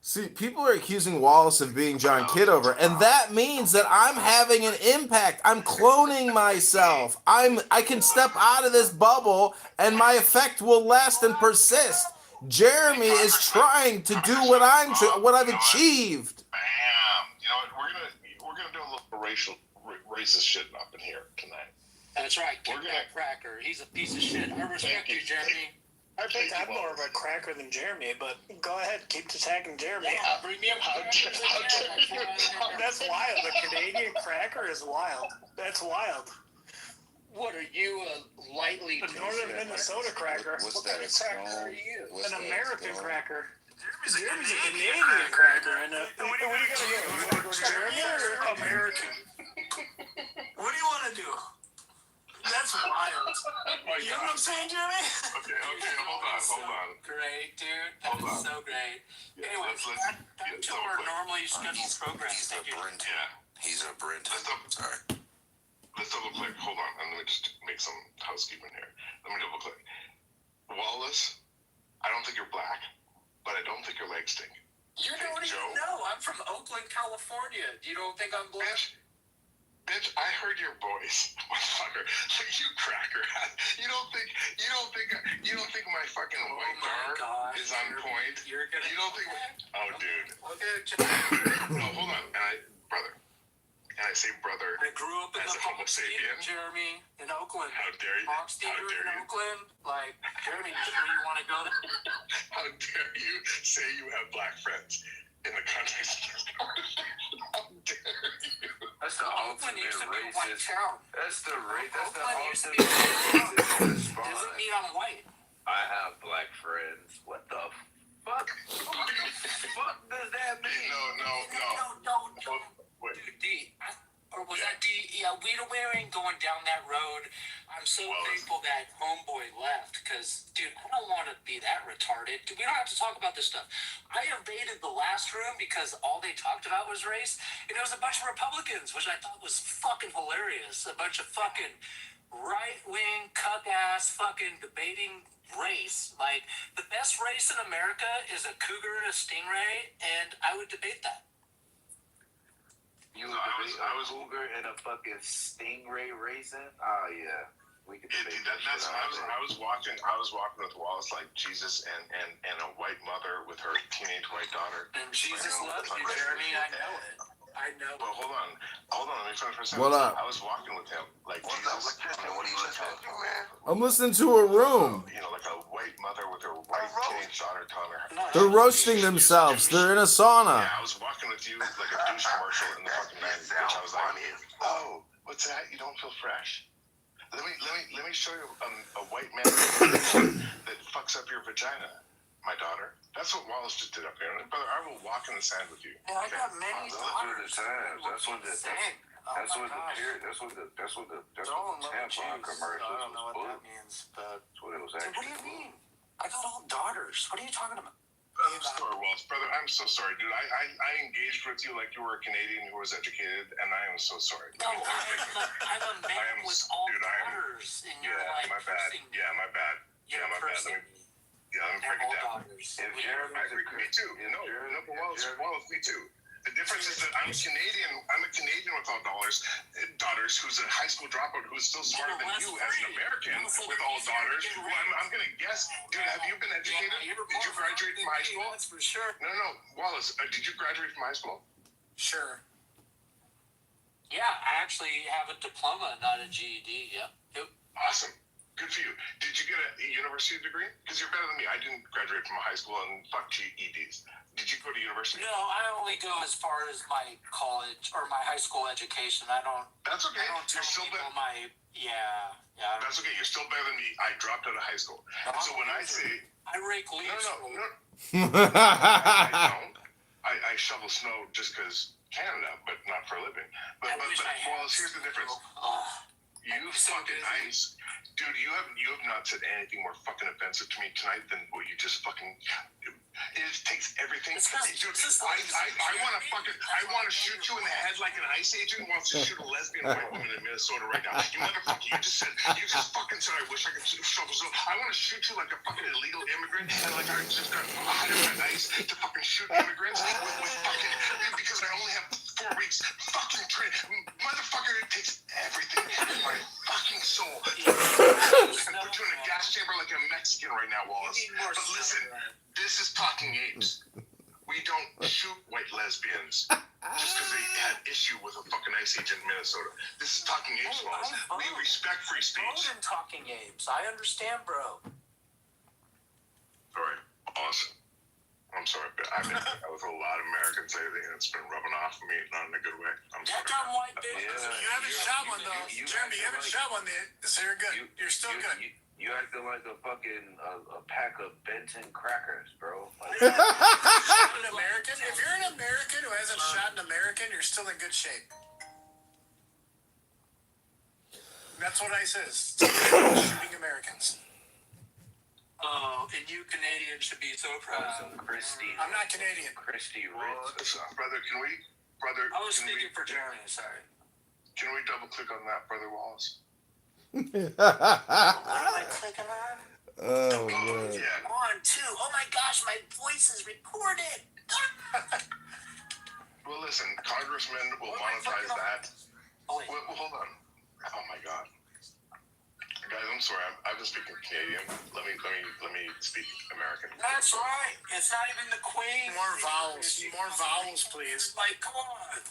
See, people are accusing Wallace of being John Kitover, and that means that I'm having an impact. I'm cloning myself. I can step out of this bubble, and my effect will last and persist. Jeremy is trying to do what I've achieved. Bam! You know what? We're gonna do a little racist shit up in here tonight. That's right. Kit Kat Cracker. He's a piece of shit. I respect you, Jeremy. I think I'm more of a cracker than Jeremy, but go ahead, keep attacking Jeremy. Yeah, bring me up. How dare you? That's wild. A Canadian cracker is wild. That's wild. What are you, a lightly The Northern Minnesota cracker. What's What kind that? of cracker are you? What's An that? American Stone? cracker. Jeremy's a Canadian cracker. And what are you going to do? You want to go Jeremy or American? What do you want to do? That's wild. You know what I'm saying, Jeremy? Okay, hold on. Great, dude. That was so great. Yeah, Anyways, back to our normally scheduled program. He's a Brent. Yeah. He's a Brent. Sorry. Let's double click. Hold on. Let me just make some housekeeping here. Let me double click. Wallace, I don't think you're black, but I don't think your legs stink. You don't even know. I'm from Oakland, California. You don't think I'm black? Bitch, I heard your voice, motherfucker. Like, you cracker. You don't think my fucking white bar is on point? You don't think? Oh, dude. No, hold on. And I say brother. I grew up in as the a Homo Hawks Theater, sapien. Jeremy, in Oakland. How dare you? Hawks Theater in Oakland. Like, Jeremy, you sure you want to go there? How dare you say you have black friends in the context of this conversation? How dare you? That's the Oakland used to be a white town. That's the Oakland used to be a white town. Doesn't mean I'm white. I have black friends. What the fuck? What the fuck does that mean? No. Dude, D, or was that D? Yeah, we ain't going down that road. I'm so thankful that homeboy left, because, dude, I don't want to be that retarded. Dude, we don't have to talk about this stuff. I invaded the last room because all they talked about was race, and it was a bunch of Republicans, which I thought was fucking hilarious. A bunch of fucking right-wing, cuck-ass fucking debating race. Like, the best race in America is a cougar and a stingray, and I would debate that. I was cougar and a fucking stingray racing. Oh yeah, we could. I was walking with Wallace like Jesus and a white mother with her teenage white daughter. And Jesus loves you, Jeremy. I know it. I know. But hold on. Let me finish for a second. What up? I was walking with him like Jesus. What are you listening to, man? I'm listening to a room. Like a white mother with her white teenage daughter telling her. They're roasting themselves. They're in a sauna. Yeah, I was walking with you like a douche commercial in the fucking 90s, which I was like, oh, what's that? You don't feel fresh? Let me show you a white man that fucks up your vagina, my daughter. That's what Wallace just did up here. Brother, I will walk in the sand with you. I got many daughters. That's what the tampon commercials. I don't know what that means, but that's what it was actually. What do you mean? I got all daughters. What are you talking about? I'm sorry, Wallace. Brother, I'm so sorry, dude. I engaged with you like you were a Canadian who was educated, and I am so sorry. No, I'm a man with all daughters, and you're like my bad. Yeah, my bad. You're my bad. Let me break it down. Me too. No, but Wallace, me too. The difference is that I'm Canadian. I'm a Canadian with all daughters who's a high school dropout who's still smarter than you as an American with all daughters. Well, I'm gonna guess, dude. Have you been educated? Did you graduate from high school? That's for sure. No, Wallace. Did you graduate from high school? Sure. Yeah, I actually have a diploma, not a GED. Yep. Awesome. Good for you. Did you get a university degree? Because you're better than me. I didn't graduate from high school and fuck GEDs. Did you go to university? No, I only go as far as my college or my high school education. I don't. That's okay. I don't tell people my. Yeah. That's okay. You're still better than me. I dropped out of high school. So when I say. I rake leaves. No. I don't. I shovel snow just because Canada, but not for a living. But Wallace, here's the difference. You fucking nice. Dude, you have not said anything more fucking offensive to me tonight than what you just fucking. It just takes everything. Dude, I want to shoot you in the head like an ICE agent wants to shoot a lesbian white woman in Minnesota right now. You motherfucker! You just fucking said I wish I could shovel snow. I want to shoot you like a fucking illegal immigrant, and like I just got hired by ICE to fucking shoot immigrants with fucking because I only have 4 weeks fucking training. Motherfucker, it takes everything in my fucking soul. And put you in a gas chamber like a Mexican right now, Wallace. But listen, this is Talking Apes. We don't shoot white lesbians just because they had issue with a fucking ICE agent in Minnesota. This is Talking Apes, Wallace. We respect free speech. I'm Talking Apes. I understand, bro. Awesome. I'm sorry, but I've been hanging out with a lot of Americans lately, and it's been rubbing off on me, not in a good way. I'm sorry. That dumb white bitch. You haven't shot one though, Jeremy. You haven't shot one yet, so you're good. You're still good. You acting like a fucking a pack of Benton crackers, bro. Like, An American. If you're an American who hasn't shot an American, you're still in good shape. That's what I says. Shooting Americans. Oh, and you Canadians should be so proud. I'm not Canadian. Christy Ritz. Brother, I was speaking for Jeremy, sorry. Can we double click on that, Brother Wallace? What am I clicking on? Oh, man. Yeah. On two. Oh my gosh, my voice is recorded. Well, listen, congressmen will monetize that. Well, hold on. Oh my God, guys, I'm sorry. I've been speaking Canadian. Let me speak American. That's right. It's not even the Queen. More vowels, please. Like, come on.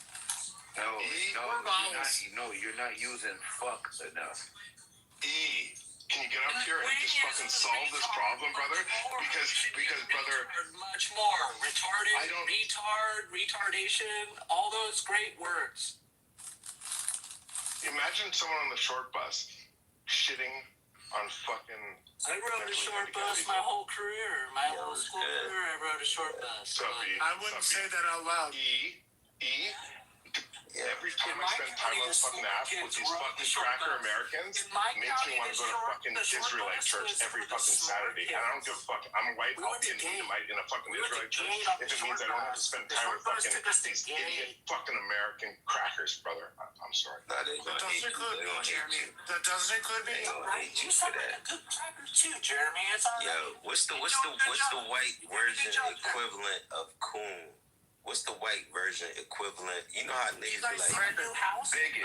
No, you're not using fuck enough. Can you get up here and just fucking solve this problem, brother? Because brother, much more retarded, retardation, all those great words. Imagine someone on the short bus shitting on fucking. I rode a short bus my whole career, my whole school career. I rode a short bus. I wouldn't say that out loud. Every time I spend time on this fucking app with these fucking cracker Americans, makes me want to go to fucking Israelite church every fucking Saturday. And I don't give a fuck. I'm white. I'll be an Edomite in a fucking Israelite church if it means I don't have to spend time with fucking these idiot fucking American crackers, brother. I'm sorry. That doesn't include me, Jeremy. That doesn't include me. Right? You sound like a good cracker too, Jeremy. It's all Yo, what's the white version equivalent of coon? What's the white version equivalent? You know how niggas be like bigot.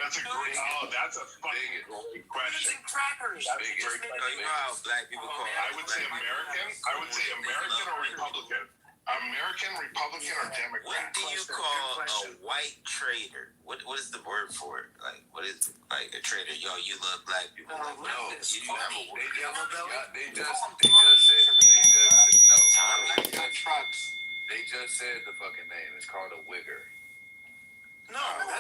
That's a great. Oh, that's a fucking great question. Crackers. That's a great question. You know how black people call I would say American. I would say American or Republican. American, Republican, or Democrat. What do you call a white traitor? What is the word for it? Like, what is like a traitor? Yo, you love black people. Like, no, you have a word. They just said the fucking name. It's called a wigger. No, a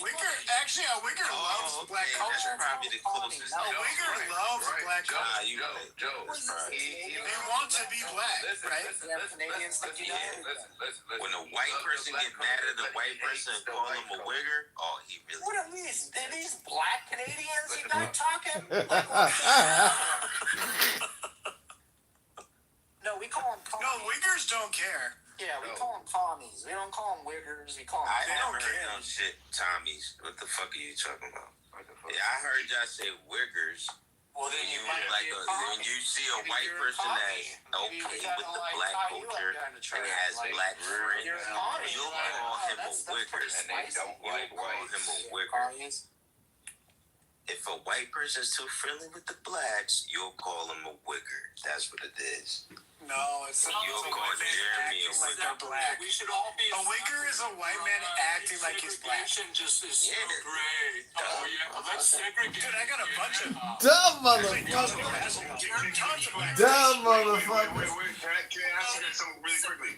wigger. Actually, a wigger loves black culture. That's probably the closest. A wigger loves black culture. Joe. They want to be black, right? When a white person get mad at a white person and call him a wigger, oh, he really. What are these? Are these black Canadians you guys talking? No, we call them commies. No, wiggers don't care. Yeah, we call them commies. We don't call them wiggers. We call them. I never heard no shit, Tommies. What the fuck are you talking about? Yeah, I heard y'all say wiggers. Well, then you might like when you see a white person that's okay with the black culture and has black friends, you'll call him a wigger. And they don't like call him a wigger. If a white person's too friendly with the blacks, you'll call him a wigger. That's what it is. No, it's not. You'll call Jeremy a like wigger. they're black. We should all be. A wigger is a white man acting like he's black. Just is so great. Oh yeah, let's segregate. Dude, I got a bunch of Dumb motherfucker. Dumb motherfucker. Wait. Can I ask you guys something really quickly?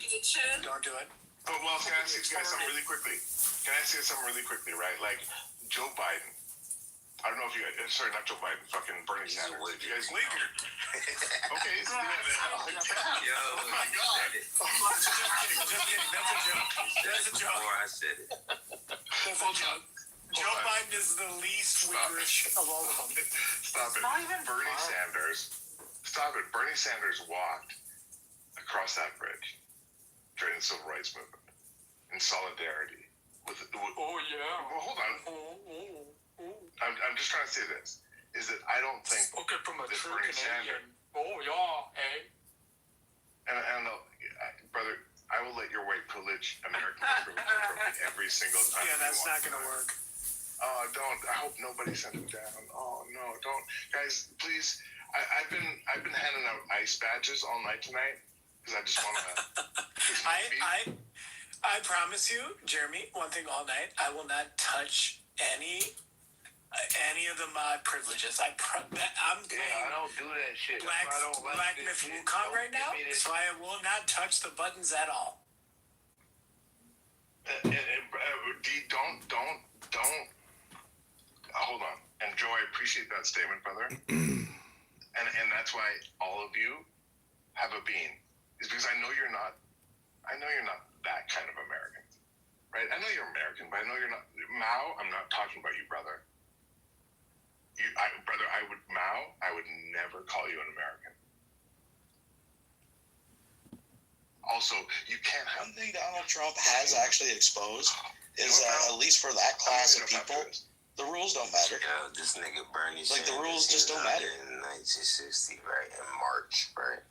Don't do it. Oh, well, can I ask you guys something really quickly? Right? Like, Joe Biden. I don't know if you guys, sorry, not Joe Biden, fucking Bernie Sanders. You guys wigger. Okay, so oh my God. Just kidding. That's a joke. Before I said it. That's a joke. Joe Biden is the least wiggerish of all of them. Stop it. Bernie Sanders walked across that bridge during the Civil Rights Movement in solidarity with oh yeah. Well, hold on. I'm just trying to say this, is that I don't think spoken from a true Bernie Canadian. Sanders, Oh yeah, eh? and brother, I will let your white privilege, American privilege, from me every single time. Yeah, that's not gonna work. Don't. I hope nobody sent him down. Oh no, don't, guys, please. I've been handing out ice badges all night tonight because I just want to. I promise you, Jeremy, one thing all night, I will not touch any any of the mod privileges. I'm playing I don't do that shit. Black Myth Wukong right now, so I will not touch the buttons at all. Don't. Hold on. And Joe, I appreciate that statement, brother. and that's why all of you have a bean. Is because I know you're not that kind of American. Right? I know you're American, but I know you're not Mao, I'm not talking about you, brother. I would never call you an American. Also, you can't have... One thing Donald Trump has actually exposed is at least for that class of people, the rules don't matter. Yeah, this nigga Bernie like the rules just don't matter. In 1960, right? In March, right?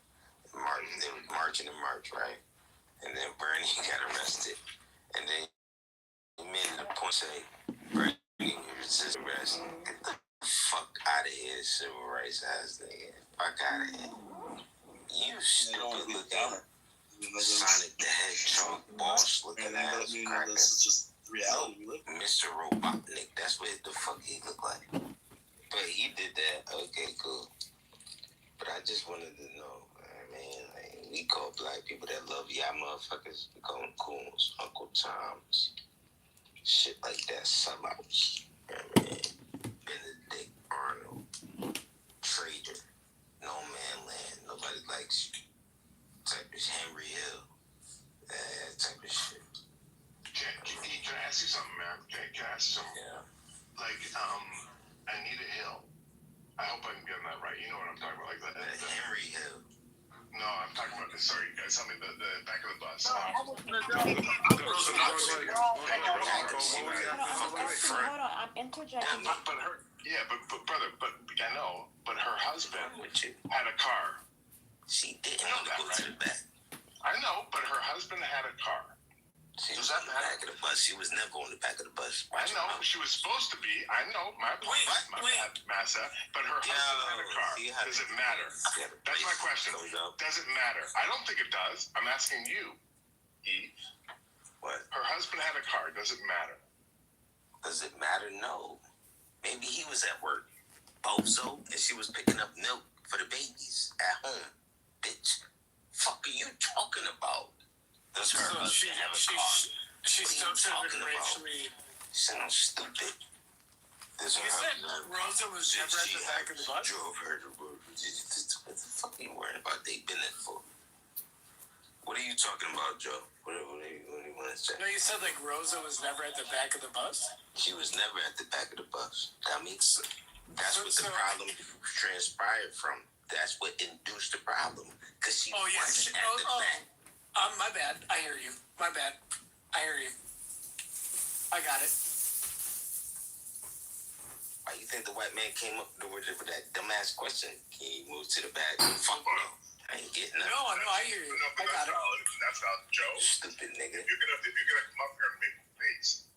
They were marching in March, right? And then Bernie got arrested. And then he made it a point to say, Bernie resist arrest. Get the fuck out of here, civil rights ass nigga. Fuck out of here. You stupid looking Sonic the Hedgehog boss looking ass cracker. This is just reality we live in. Mr. Robotnik, that's what the fuck he looked like. But he did that. Okay, cool. But I just wanted to know, man, like, we call black people that love y'all motherfuckers, we call them coons, Uncle Toms, shit like that, sellouts. You know what I mean? Benedict Arnold, traitor, no man land, nobody likes you. Type is Henry Hill, type of shit. Can I ask you something, man? Can I ask you something? Yeah. Like, Anita Hill. I hope I'm getting that right. You know what I'm talking about, like the Henry Hill. No, I'm talking about this. Sorry, guys, tell me the back of the bus. Hold on, I'm interjecting. But her, but brother, I know, but her husband had a car. She didn't know that, go right? to the back. I know, but her husband had a car. Does that matter? Back of the bus. She was never on the back of the bus. I know she was supposed to be. I know my point, Massa. But her husband had a car. Does it matter? That's my question. Does it matter? I don't think it does. I'm asking you, Eve. What? Her husband had a car. Does it matter? Does it matter? No. Maybe he was at work, bozo, and she was picking up milk for the babies at home. Bitch, fuck are you talking about? Does her husband have a car? She's still racially. Sounds stupid. Does her said husband Rosa was never at the back of the bus? Drove her to work. What the fuck are you worrying about? They've been there for. What are you talking about, Joe? What do you want to say? No, you said like Rosa was never at the back of the bus? She was never at the back of the bus. That's what the problem transpired from. That's what induced the problem. Because she wasn't at the back. My bad. I hear you. My bad. I hear you. I got it. Why you think the white man came up with that dumbass question? Can you move to the back? Fuck no. I ain't getting that. No, I hear you. I got it. That's not Joe. Stupid nigga. If you're gonna come up here and make a face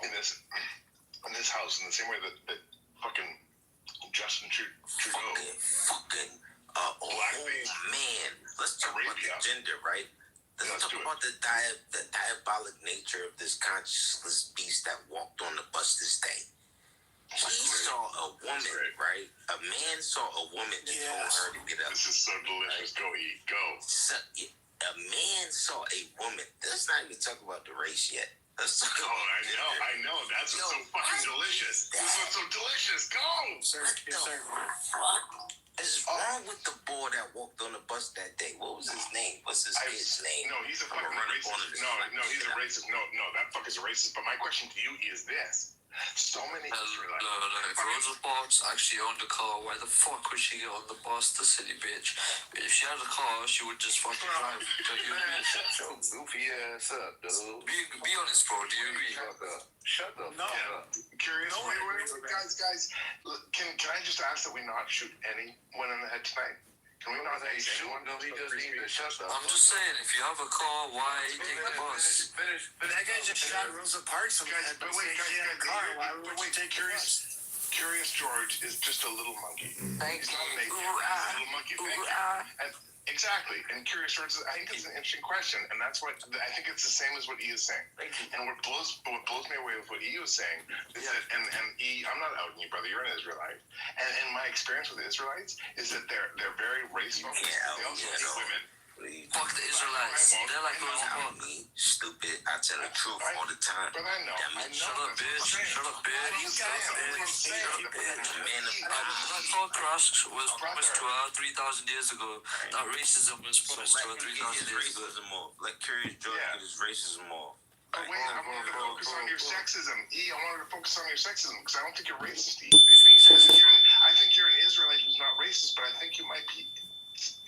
in this house in the same way that fucking Justin Trudeau. Fucking man. Let's talk about the gender, right? Let's talk about the diabolic nature of this conscienceless beast that walked on the bus this day. He saw a woman, right? A man saw a woman and told her to get up. This is so delicious. Go eat. Go. A man saw a woman. Let's not even talk about the race yet. Let's talk about I know. That's what's so fucking delicious. This is what's so delicious. Go. What is wrong with the boy that walked on the bus that day? What was his name? What's his kid's name? No, he's a fucking racist. No, he's a racist. No, that fucker's a racist. But my question to you is this. So many Israelites. If Rosa Parks actually owned a car, why the fuck would she get on the bus, the silly bitch? If she had a car, she would just fucking drive. Shut your goofy ass up, dude. Be honest, bro. Do you agree? Shut the fuck up. Curious. Guys, can I just ask that we not shoot anyone in the head tonight? Can we not shoot anyone? No, he just needs to shut the I'm just saying, if you have a car, why take the bus? Finish. That guy just shot Rosa Parks. Guys, but wait, Curious George is just a little monkey. Thanks, He's not an atheist. He's a little monkey. Thank you. Exactly. And curious towards, I think it's an interesting question, and that's what I think it's the same as what E is saying. And what blows me away with what E was saying is that, and E, I'm not outing you, brother. You're an Israelite, and my experience with Israelites is that they're very race focused. They also hate women. Fuck the Israelites. They're like those me stupid. I tell the truth all the time. But I know. Shut up, bitch. Shut up, bitch. Shut up, That Holocaust was promised to us 3,000 years ago. That racism was promised to us 3,000 years ago. Let Curious George get his racism off. But wait, I wanted to focus on your sexism. E, I wanted to focus on your sexism because I don't think you're racist, E. Who's being sexist? I think you're an Israelite who's not racist, but I think you might be.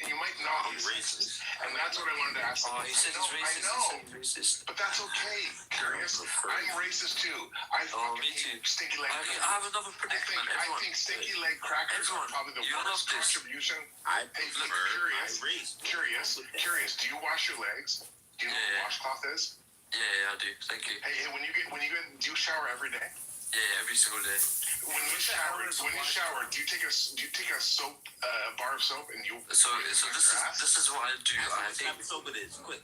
You might not be racist. And that's what I wanted to ask. Oh, he said he's racist. I know. He said he's racist. But that's okay, Curious. I'm racist too. I me too. Stinky leg. I have another predicament. I think stinky leg crackers are probably the worst contribution. Curious. Do you wash your legs? Do you know what washcloth is? Yeah, I do. Thank you. Hey, when you get, do you shower every day? Yeah, every single day. When you shower, do you take a soap, bar of soap, and you? So this is what I do. I think soap it is quick.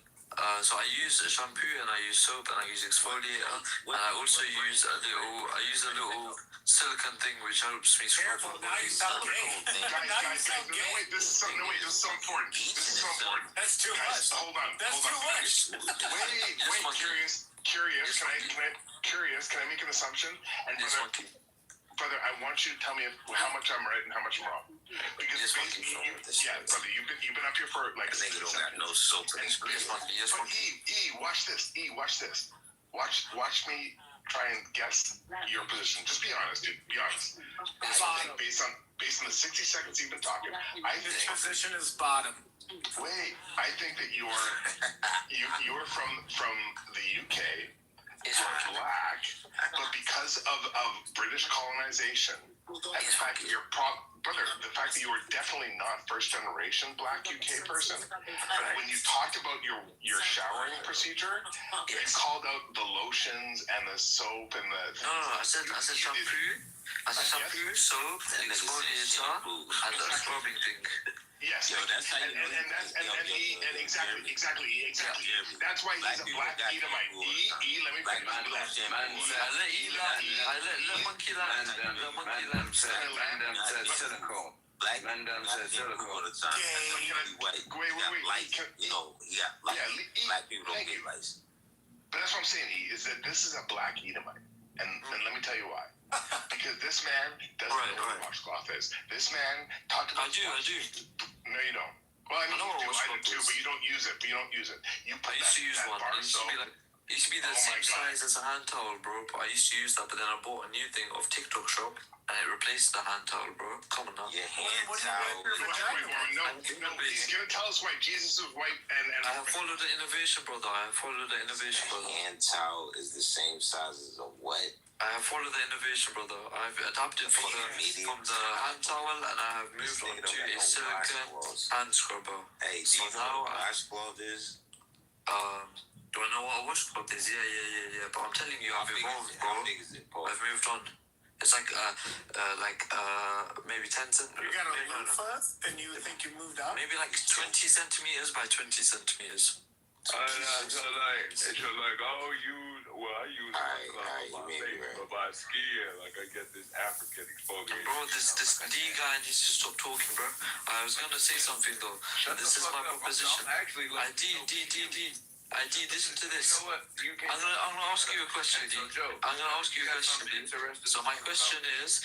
So I use a shampoo and I use soap and I use exfoliator and I also use a little silicone thing which helps me scrub my body. Guys, wait, this is so important. That's too much. Hold on. Wait, Curious, can I make an assumption? And brother, I want you to tell me how much I'm right and how much I'm wrong. Because brother, you've been up here for like 6 don't got no soap in his But watch this. Watch me try and guess your position. Just be honest, dude. Be honest. Based on the 60 seconds you've been talking, I think his position is bottom. Wait, I think that you're from the UK. You're black, but because of British colonization, and the fact that the fact that you were definitely not first generation black UK person, but when you talked about your showering procedure, it called out the lotions and the soap and the. No, I said shampoo. I said shampoo, soap, exfoliator, and the scrubbing thing. Yes, exactly. That's why he's a black Edomite. Let me finish. I let monkey land. Silicone. Black men done said silicone all the time. Wait. Black people don't get lice. But that's what I'm saying, is that this is a black Edomite. And let me tell you why. Because this man doesn't know what a washcloth is. This man talked about. I do. No, you don't. Well, I do too, but you don't use it. You put I used to use one. It used to be the same size as a hand towel, bro. But I used to use that, but then I bought a new thing off TikTok shop, and it replaced the hand towel, bro. Come on now. Your hand towel. No, he's gonna tell us why Jesus is white and I have followed the innovation, brother. Hand towel is the same size as a what? I have followed the innovation, brother. I've adapted from the hand towel, and I have moved on to a silicone hand scrubber. Hey, do you know what a washcloth is? Do I know what a washcloth is? Yeah. But I'm telling you, I've evolved, bro. How big is it, Paul? I've moved on. It's like maybe 10 centimeters. You got a loofah, and you think you moved up? Maybe like 20 centimeters by 20 centimeters. I use my face, but by skiing, like I get this African exposure. Bro, this D guy needs to stop talking, bro. I was gonna say something though. This is my proposition. D, listen to this. I'm gonna ask you a question, D. So my question is,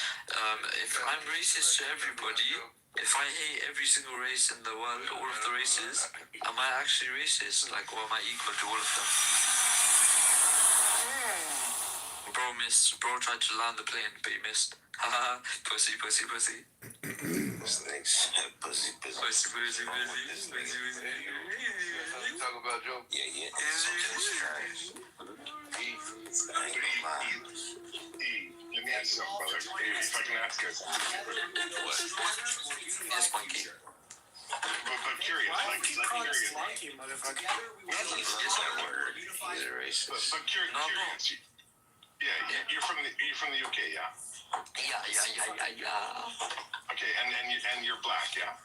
if I'm racist to everybody, if I hate every single race in the world, all of the races, am I actually racist? Like, or am I equal to all of them? Bro missed. Bro tried to land the plane, but he missed. Haha, pussy. This nigga pussy. Talk about Joe? Yeah. Let me ask you something, brother. If I can ask you something. Yes, monkey. But curious, Monkey, motherfucker. It's not word. He's a racist. But curious. Yeah, you're from the UK, yeah. Yeah. Okay, and you're black, yeah.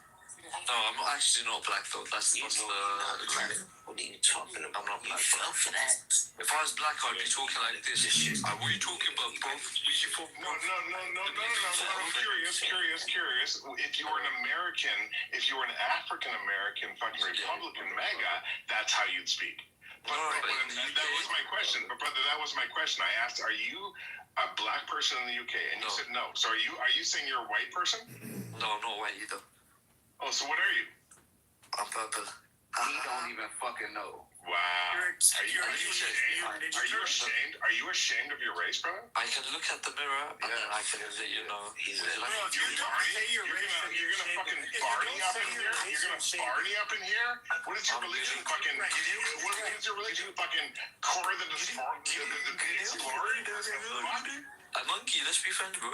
No, I'm not actually not black though. That's the. What are you talking about? I'm not black. You fell for that. If I was black, I'd be talking like this. What are you talking about, bro? Where you from? No. I'm curious. If you were an American, if you were an African American fucking Republican MAGA, that's how you'd speak. But that was my question. But brother, that was my question. I asked, are you a black person in the UK? And you said no. So are you saying you're a white person? No, I'm not white either. Oh, so what are you? I'm purple. He don't even fucking know. Wow. Are you ashamed? Are you ashamed of your race, brother? I can look at the mirror and then I can let you know. You're gonna fucking Barney up in here? You're gonna Barney up in here? What is your religion fucking? What is your religion fucking? Core the glory? A monkey, let's be friends, bro.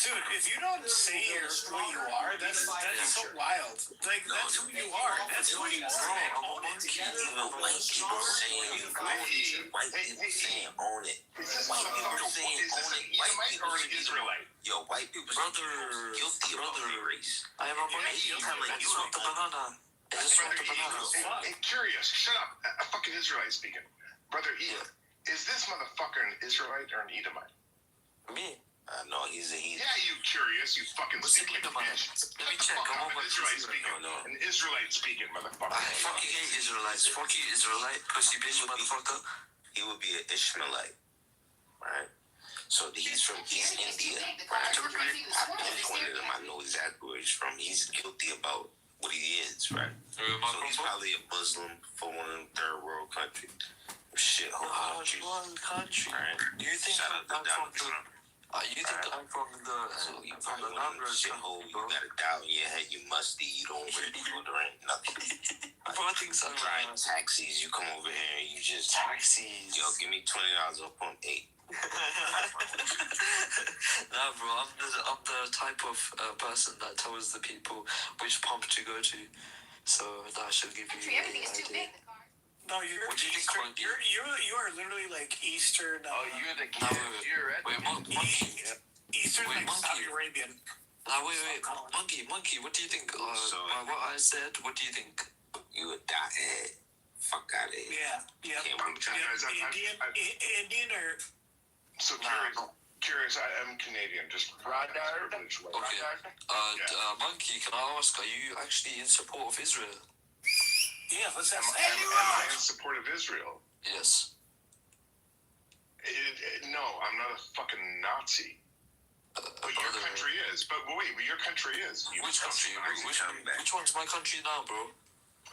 Dude, if you don't say who you are, that's so wild. Like, that's who you are. That's who you are. Even white people saying white people saying own it. White people saying own it. White people Israelite. Yo, white people guilty about their race. I am a monkey. I just want the banana. I just want the banana. Hey, curious. Shut up. A fucking Israelite speaking. Brother Ian, is this motherfucker an Israelite or an Edomite? Me? No, he's a Yeah, you curious, you fucking stupid bitch. Let me check. I'm an Israelite speaking. An Israelite speaking, motherfucker. I fucking hate Israelites. Fuck you, Israelite. Pussy bitch, motherfucker. He would be an Ishmaelite, right? So he's India, right? I pointed him. I know exactly where he's from. He's guilty about what he is, right? So he's probably a Muslim for one of them third world countries. Shithole countries. Right? Do you think Shout out to Donald Trump. You think I'm from the shithole? You got a doubt in your head. You musty. You don't wear deodorant. Nothing. Bro, I think so. Driving taxis. You come over here and you just taxis. Yo, give me $20 off on 8. Nah, bro. I'm the type of person that tells the people which pump to go to. So that should give you Everything is too big. No, you're Eastern. You are literally like Eastern. You're the kid. Monkey. Eastern, like Saudi Arabian. Wait. Monkey. What do you think? What I said. What do you think? You a dot head. Fuck out of here. Yeah. Indian or. So curious. I am Canadian. Just Okay. Monkey. Can I ask? Are you actually in support of Israel? Yeah, let's ask. Am I in support of Israel? Yes. No, I'm not a fucking Nazi. But your country is. But wait, your country is. Which country? Which one's my country now, bro?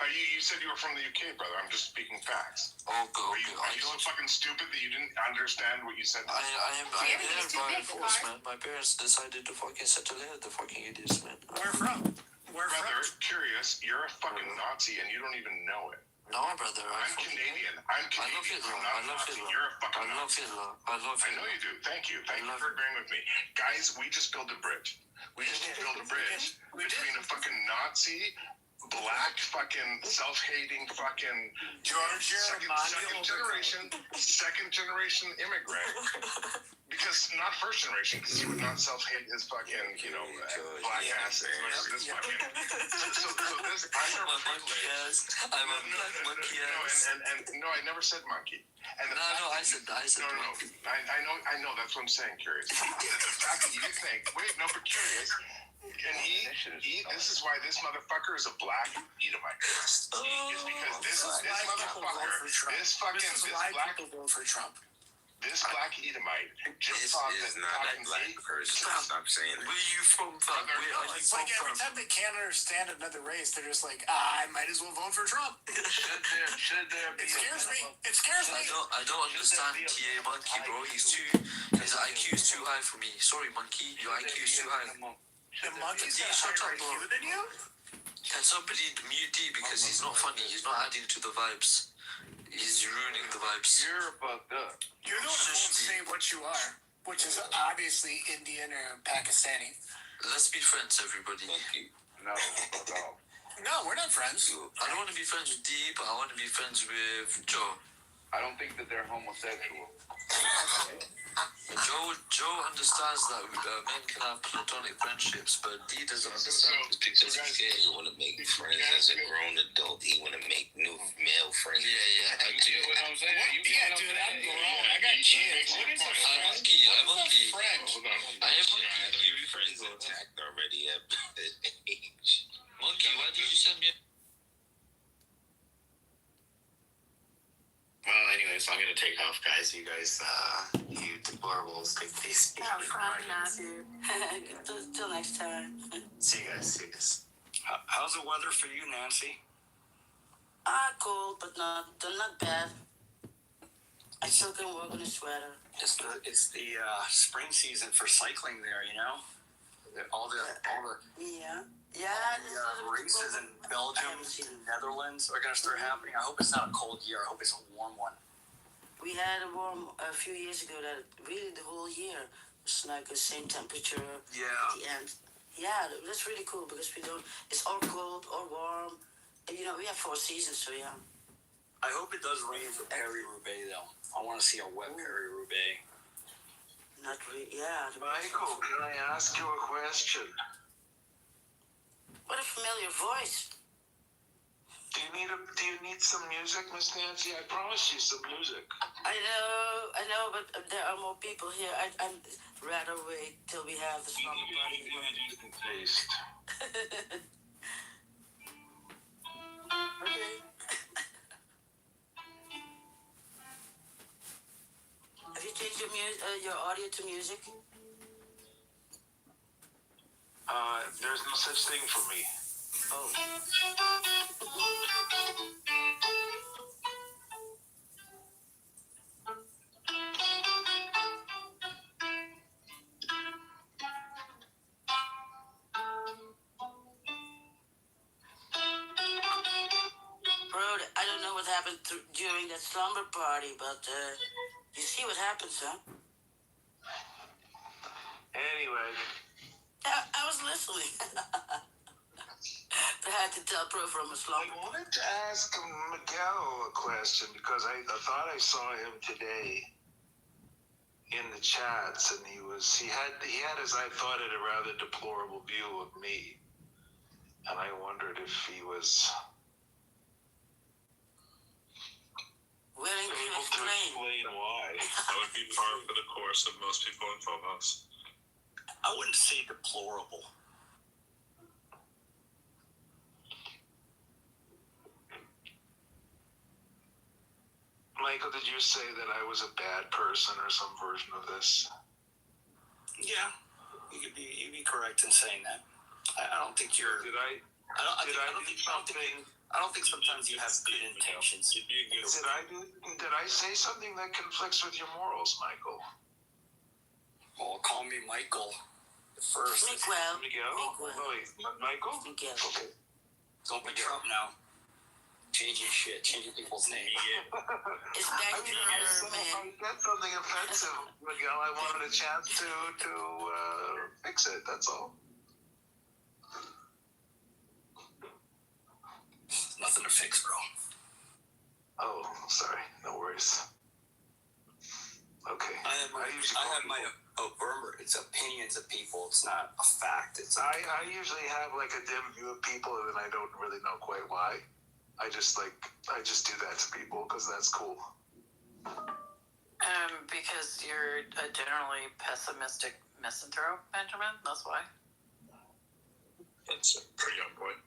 You said you were from the UK, brother. I'm just speaking facts. Oh, God. Are you so fucking stupid that you didn't understand what you said? I am there by force, man. My parents decided to fucking settle here, the fucking idiots, man. Where from? Brother, curious, you're a fucking Nazi and you don't even know it. No, brother. I'm Canadian. I love Hitler. You're a fucking Nazi. I love Hitler. I know you do. Thank you. Thank you for agreeing with me. Guys, we just built a bridge. We just built a bridge between a fucking Nazi, black fucking self-hating fucking second generation immigrant. Because not first generation, because he would not self-hate his fucking, black ass. This fucking. So this, I'm a monkey ass. I'm a black monkey ass. And no, I never said monkey. And I said no. I know. That's what I'm saying. Curious. The fact that you think, but curious. And this is why this motherfucker is a black Edomite. Is because this motherfucker, this black vote for Trump. This black Edomite just this is not a black person. Stop saying it. Where are you from, fam? It's like every time they can't understand another race, they're just like, I might as well vote for Trump. Should there be? It scares me. I don't understand TA Monkey, bro. His IQ is too high for me. Sorry, Monkey. Your IQ is too high. The monkey's got higher IQ than you? Can somebody mute D because he's not funny. He's not adding to the vibes. He's ruining the vibes. You're fucked up. You're the one who won't say what you are, which is obviously Indian or Pakistani. Let's be friends, everybody. No. No, we're not friends. I don't want to be friends with D, but I want to be friends with Joe. I don't think that they're homosexual. Joe understands that men can have platonic friendships, but D doesn't understand this because he's gay. You want to make friends as a grown adult. You want to make new male friends. Yeah. I do. You know what I'm saying? Dude, I'm grown. I got kids. What is a I'm monkey. Hold on. I am monkey. Your friends attacked already at that age. Monkey, why did you send me? Well, anyways, I'm gonna take off, guys. You guys, you deplorables, take these. Oh, probably not, dude. Till next time. See you guys. How's the weather for you, Nancy? Cold, but not bad. I still can work in a sweater. It's the spring season for cycling there, you know? All the races in Belgium and Netherlands are going to start happening. I hope it's not a cold year. I hope it's a warm one. We had a warm a few years ago that really the whole year was like the same temperature at the end. Yeah, that's really cool because it's all cold or warm. And, you know, we have 4 seasons, so yeah. I hope it does rain for Paris-Roubaix, though. I want to see a wet Paris-Roubaix. Not really, yeah. Michael, can I ask you a question? What a familiar voice. Do you need some music, Miss Nancy? I promised you some music. I know, but there are more people here. I'd rather wait till we have the slumber party. Taste. Okay. Have you changed your audio to music? There's no such thing for me. Oh. Bro, I don't know what happened during that slumber party, but you see what happens, huh? Anyway. I was listening. I had to tell Pro from a slumber. I wanted to ask Miguel a question because I thought I saw him today in the chats, and he had as I thought it a rather deplorable view of me, and I wondered if he was willing to explain why. That would be par for the course of most people in Clubhouse. I wouldn't say deplorable. Michael, did you say that I was a bad person or some version of this? Yeah, you'd be correct in saying that. I don't think you're. I don't think sometimes you have good intentions. Did I say something that conflicts with your morals, Michael? Well, call me Michael first. Miguel. Wait, Michael? Miguel. Okay. Don't be Trump now. Changing people's names. It's back to her, I man. said something offensive, Miguel. I wanted a chance to fix it. That's all. Nothing to fix, bro. Oh, sorry. No worries. Okay. I have my it's opinions of people. It's not a fact. I usually have like a dim view of people, and I don't really know quite why. I just do that to people because that's cool. Because you're a generally pessimistic misanthrope, Benjamin. That's why. That's pretty on point.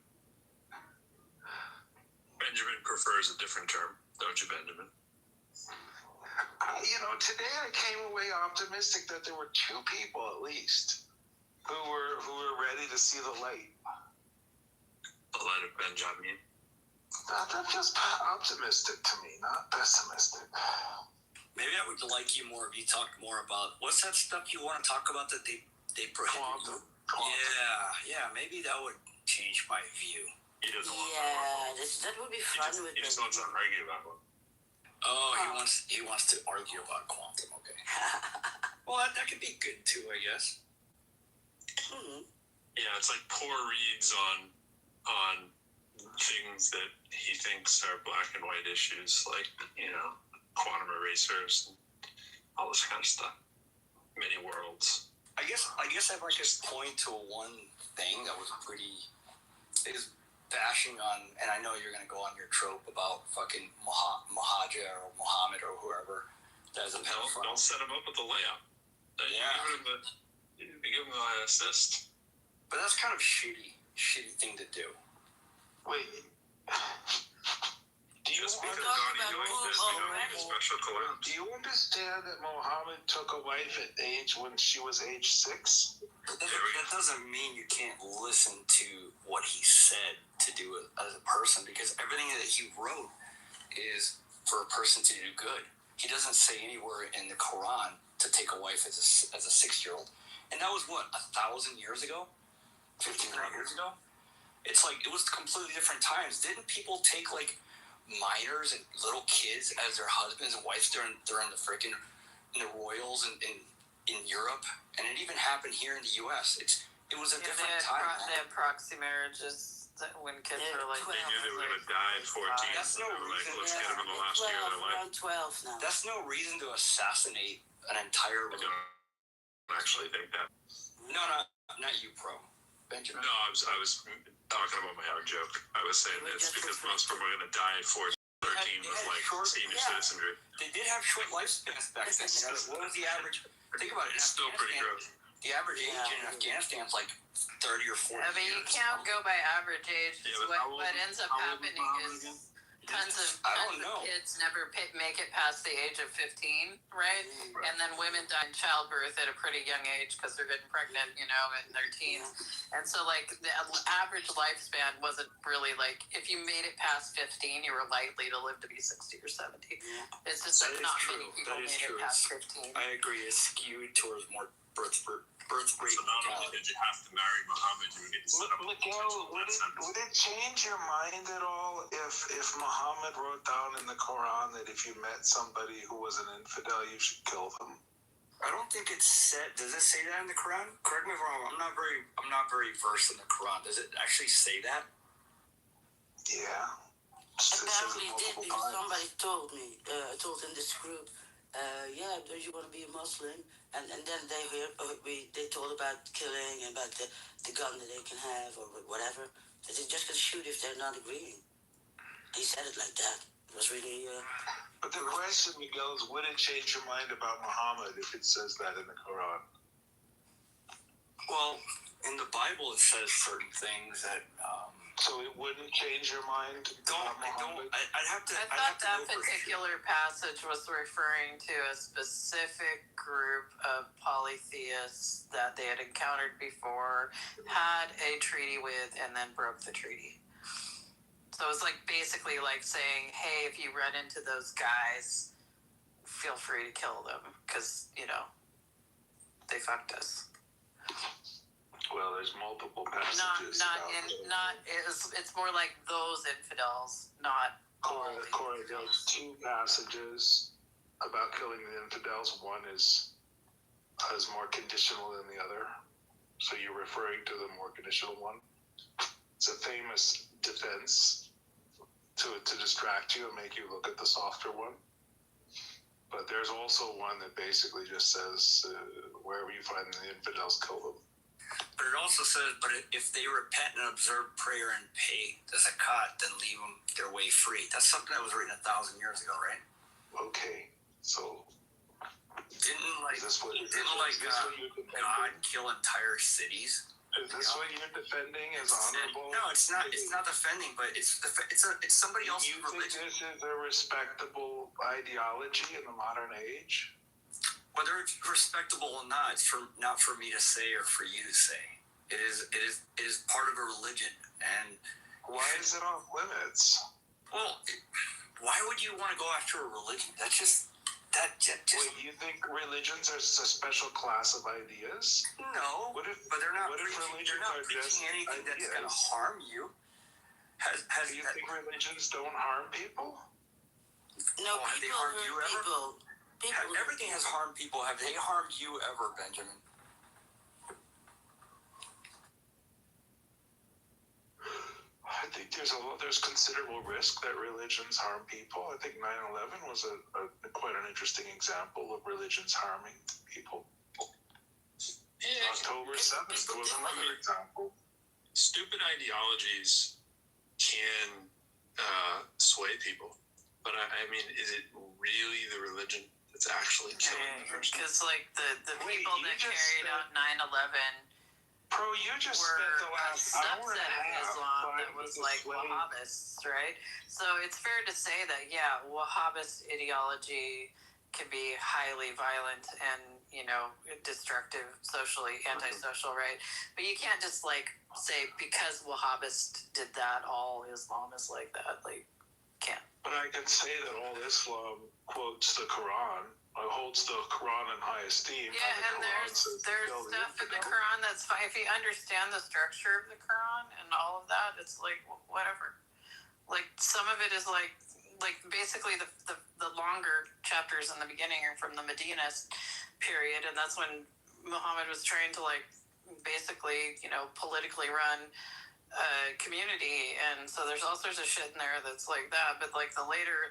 Benjamin prefers a different term, don't you, Benjamin? Today I came away optimistic that there were 2 people at least who were ready to see the light. The light of Benjamin. That's just optimistic to me, not pessimistic. Maybe I would like you more if you talked more about what's that stuff you want to talk about that they prohibit. Yeah. Maybe that would change my view. He doesn't want that would be fun with He just wants to argue about it. Oh, he wants to argue about quantum. Okay. Well, that could be good too, I guess. Yeah, it's like poor reads on things that he thinks are black and white issues, like quantum erasers, all this kind of stuff. Many worlds. I guess I'd like to point to one thing that was is bashing on, and I know you're going to go on your trope about fucking Mahaja or Muhammad or whoever. That's a Don't set him up with the layup. Yeah. You give him an assist. But that's kind of shitty thing to do. Wait. Do you understand that Muhammad took a wife at when she was age 6? That doesn't mean you can't listen to what he said to do as a person, because everything that he wrote is for a person to do good. He doesn't say anywhere in the Quran to take a wife as a 6-year-old. And that was what, 1,000 years ago? 1,500 years ago? It's like, it was completely different times. Didn't people take like minors and little kids as their husbands and wives during the freaking the royals in Europe? And it even happened here in the U.S. It was a different time. They had proxy marriages when kids were like... They knew they were going to die at 14. That's no reason. Let's get them in the last year of their life. Around 12 now. That's no reason to assassinate an entire... I don't actually think that. No, not you, Pro. Benjamin. No, I was talking about my own joke. I was saying this because most of them were going to die at 14, 13 with like senior citizenry. They did have short lifespans back then. What was the average? Think about it. It's still pretty gross. The average age in Afghanistan is like 30 or 40 I mean, you can't go by average age. What ends up happening is tons of kids never make it past the age of 15, right? And then women die in childbirth at a pretty young age because they're getting pregnant, in their teens. And so, like, the average lifespan wasn't really, like, if you made it past 15, you were likely to live to be 60 or 70. It's just that not many people made it past 15. I agree. It's skewed towards more birth rate. So not only did you have to marry Muhammad, you were getting set up. Miguel, would it change your mind at all if Muhammad wrote down in the Quran that if you met somebody who was an infidel, you should kill them? I don't think it's said. Does it say that in the Quran? Correct me if I'm wrong. I'm not very versed in the Quran. Does it actually say that? Yeah. Apparently it did, because somebody told me, told in this group, don't you want to be a Muslim? And then they told about killing and about the gun that they can have or whatever. That they're just going to shoot if they're not agreeing. He said it like that. It was really... But the question, Miguel, is would it change your mind about Muhammad if it says that in the Quran? Well, in the Bible it says certain things that... So it wouldn't change your mind? I'd have to... I thought that particular passage was referring to a specific group of polytheists that they had encountered before, had a treaty with, and then broke the treaty. So it's like basically like saying, hey, if you run into those guys, feel free to kill them because, they fucked us. Well, there's multiple passages. It's more like those infidels, not Corey, there's 2 passages about killing the infidels. One is more conditional than the other. So you're referring to the more conditional one. It's a famous defense to distract you and make you look at the softer one. But there's also one that basically just says, wherever you find the infidels, kill them. But it also says, but if they repent and observe prayer and pay the zakat, then leave them their way free. That's something that was written 1,000 years ago, right? Okay, so didn't God kill entire cities? Is this what you're defending as honorable? No, it's not. It's not defending, but it's somebody else's religion. You think this is a respectable ideology in the modern age? Whether it's respectable or not, it's not for me to say or for you to say. It is part of a religion, and why is it off limits? Well, why would you want to go after a religion? That just. Wait, you think religions are a special class of ideas? No, but they're not. They're not preaching anything that's going to harm you. Do you think religions don't harm people? No, have they harmed you ever? Everything has harmed people. Have they harmed you ever, Benjamin? I think there's considerable risk that religions harm people. I think 9/11 was quite an interesting example of religions harming people. October 7th was another example. Stupid ideologies can sway people, but I mean, is it really the religion that's actually killing the person? Because like the people that carried out 9/11 Bro, you just were spent the last a hour and a subset of half Islam trying that to was like dissuade- Wahhabists, right? So it's fair to say that Wahhabist ideology can be highly violent and destructive socially, antisocial, right? But you can't just like say because Wahhabists did that, all Islam is like that. Like, can't. But I can say that all Islam quotes the Quran, holds the Quran in high esteem. Yeah, and there's stuff in the Quran that's fine. If you understand the structure of the Quran and all of that, it's like whatever. Like some of it is like basically the longer chapters in the beginning are from the Medina period, and that's when Muhammad was trying to like basically politically run a community, and so there's all sorts of shit in there that's like that. But like the later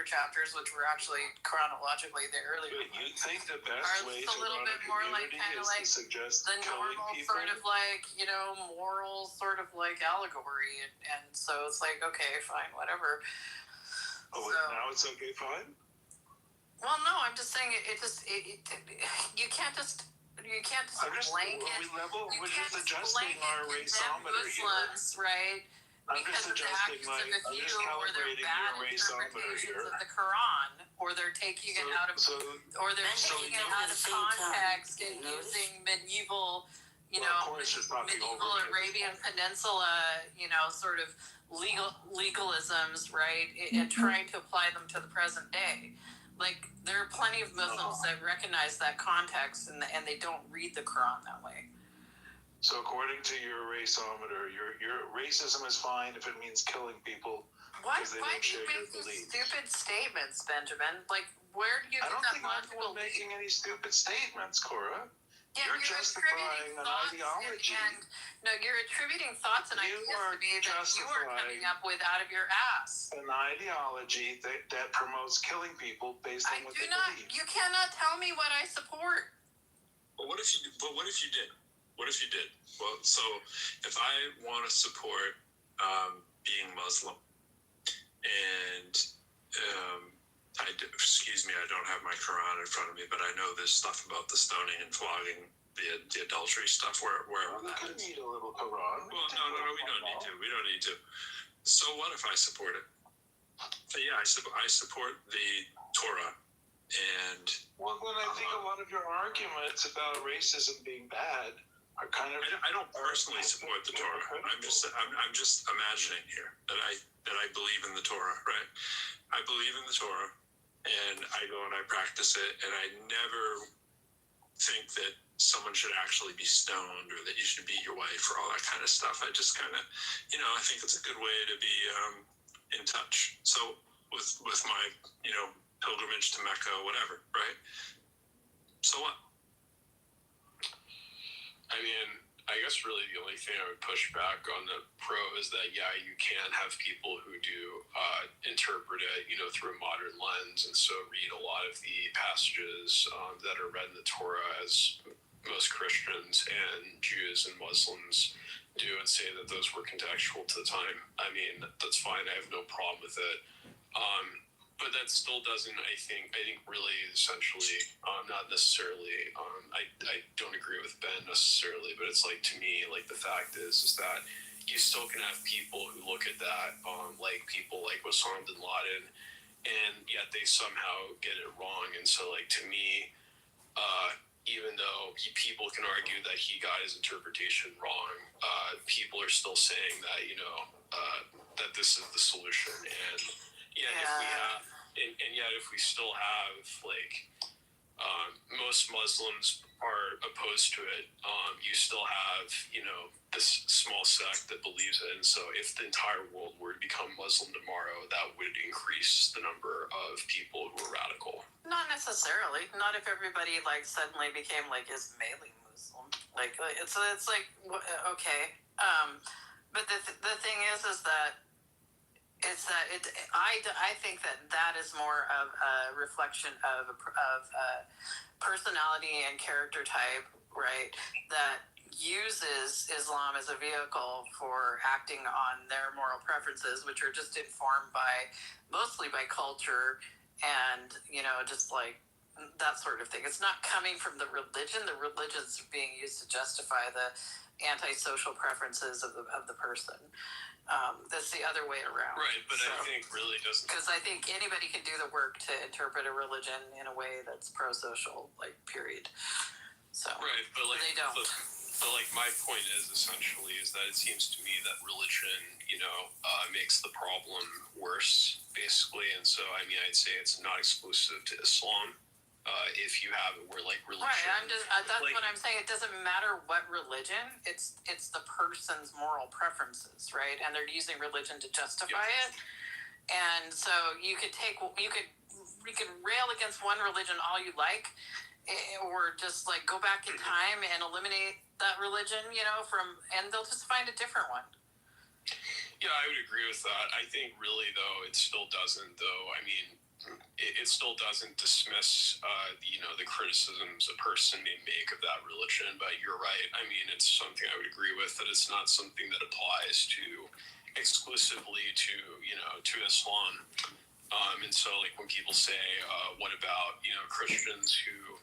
chapters, which were actually chronologically the earlier But you think the best are way a to little run bit a more like community kind of is like to suggest the killing normal people? sort of like moral sort of like allegory, and so it's like okay, fine, whatever. Oh, So, now it's okay, fine? well, no, I'm just saying you can't just blanket. We're just adjusting our raceometer Muslims, right? I'm Because just of the adjusting actions of a few, or their calibrating bad your raceometer interpretations here. of the Quran, or they're taking it out of, or they're taking it out of context and using medieval, medieval Arabian Peninsula, sort of legalisms, right, and trying to apply them to the present day. Like there are plenty of Muslims that recognize that context, and they don't read the Quran that way. So according to your raceometer, your racism is fine if it means killing people because they don't share your beliefs. Stupid statements, Benjamin. Like, where do you get that I don't think I'm making any stupid statements, Cora. Yeah, you're justifying an ideology. No, you're attributing thoughts and ideas to me that you are coming up with out of your ass. An ideology that promotes killing people based on what they believe. You cannot tell me what I support. But what if you did? What if you did? Well, so if I want to support being Muslim, and excuse me, I don't have my Quran in front of me, but I know there's stuff about the stoning and flogging, the adultery stuff. Where we could need a little Quran. Well, no, we don't need to. We don't need to. So what if I support it? But yeah, I support the Torah, and well, then I think a lot of your arguments about racism being bad are kind of. I don't personally support the Torah. I'm just imagining here that I believe in the Torah, right? I believe in the Torah, and I go and I practice it, and I never think that someone should actually be stoned or that you should beat your wife or all that kind of stuff. I just kind of, I think it's a good way to be in touch. So with my, pilgrimage to Mecca, whatever, right? So what? I mean, I guess really the only thing I would push back on the pro is that, yeah, you can have people who do interpret it, through a modern lens, and so read a lot of the passages that are read in the Torah as most Christians and Jews and Muslims do, and say that those were contextual to the time. I mean, that's fine. I have no problem with it. But that still doesn't, I think really essentially, not necessarily, I don't agree with Ben necessarily, but it's like, to me, like the fact is that you still can have people who look at that, like people like Osama bin Laden, and yet they somehow get it wrong. And so like, to me, even though people can argue that he got his interpretation wrong, people are still saying that, that this is the solution. And yet if we still have like most Muslims are opposed to it, you still have this small sect that believes it. And so if the entire world were to become Muslim tomorrow, that would increase the number of people who are radical. Not necessarily. Not if everybody like suddenly became like Ismaili Muslim. Like it's like okay. But the thing is that I think that is more of a reflection of personality and character type, right? That uses Islam as a vehicle for acting on their moral preferences, which are just informed mostly by culture and just like that sort of thing. It's not coming from the religion. The religion's being used to justify the antisocial preferences of the person. That's the other way around. Right, but I think really doesn't. Because I think anybody can do the work to interpret a religion in a way that's pro-social, like, period. So, right, but like, they don't. But like, my point is essentially is that it seems to me that religion, makes the problem worse, basically. And so, I mean, I'd say it's not exclusive to Islam. If you have it where like religion, right? That's like, what I'm saying. It doesn't matter what religion. It's the person's moral preferences, right? And they're using religion to justify it. And so you could rail against one religion all you like, or just like go back in time and eliminate that religion, and they'll just find a different one. Yeah, I would agree with that. I think really though, it still doesn't. Though, I mean. It still doesn't dismiss, the criticisms a person may make of that religion. But you're right. I mean, it's something I would agree with, that it's not something that applies to exclusively to Islam. And so, like, when people say, what about, Christians who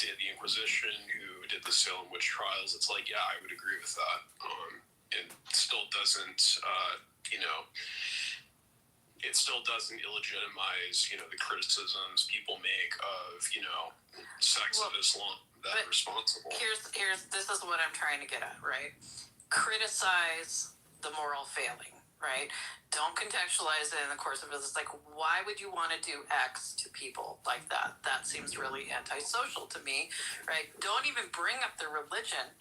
did the Inquisition, who did the Salem witch trials, it's like, yeah, I would agree with that. It still doesn't, it still doesn't illegitimize, the criticisms people make of, sects of Islam that are responsible. This is what I'm trying to get at, right? Criticize the moral failing, right? Don't contextualize it in the course of it. It's like, why would you want to do X to people like that? That seems really antisocial to me, right? Don't even bring up the religion,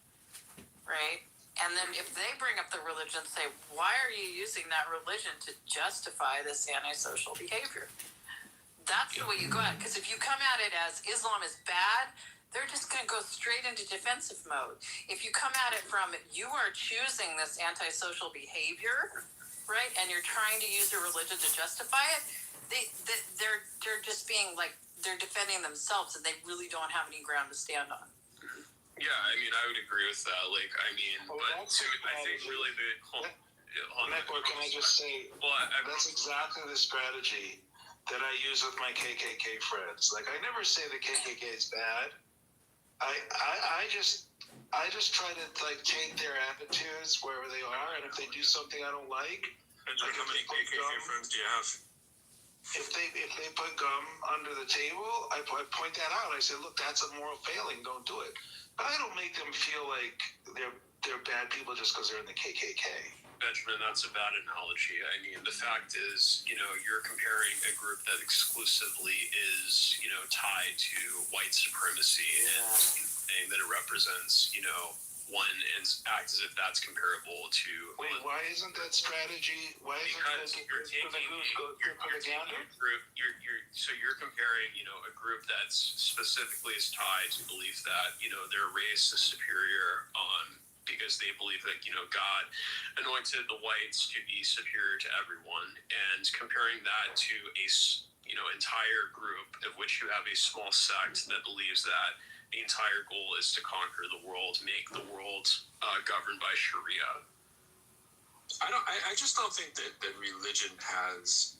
right? And then if they bring up the religion, say, why are you using that religion to justify this antisocial behavior? That's the way you go at it. Because if you come at it as Islam is bad, they're just going to go straight into defensive mode. If you come at it from, you are choosing this antisocial behavior, right, and you're trying to use your religion to justify it, they're just being like, they're defending themselves, and they really don't have any ground to stand on. Yeah, I mean, I would agree with that. Like, I mean, but I think really can I just say, that's exactly the strategy that I use with my KKK friends. Like, I never say the KKK is bad. I just try to like take their attitudes wherever they are, and if they do something I don't like. And how many KKK friends do you have? If they put gum under the table, I point that out. I say, look, that's a moral failing. Don't do it. But I don't make them feel like they're bad people just because they're in the KKK. Benjamin, that's a bad analogy. I mean, the fact is, you're comparing a group that exclusively is, tied to white supremacy and saying that it represents, one, and act as if that's comparable to. Wait, why isn't that strategy? Why isn't because you're taking a group. You're comparing, a group that's specifically is tied to belief that their race is superior because they believe that God anointed the whites to be superior to everyone, and comparing that to a entire group of which you have a small sect that believes that the entire goal is to conquer the world, make the world governed by Sharia. I just don't think that religion has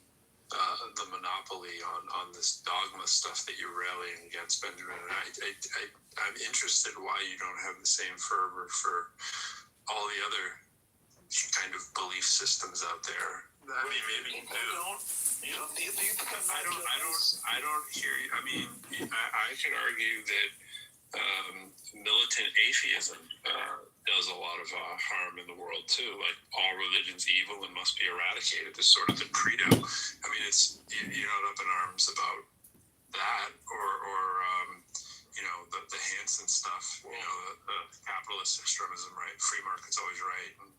the monopoly on this dogma stuff that you're rallying against, Benjamin. And I'm interested why you don't have the same fervor for all the other kind of belief systems out there. I mean, maybe you do. I don't hear you. I mean, I can argue that militant atheism does a lot of harm in the world too. Like, all religion's evil and must be eradicated is sort of the credo. I mean, it's you're not up in arms about that, or the Hansen stuff. The capitalist extremism, right? Free market's always right. And,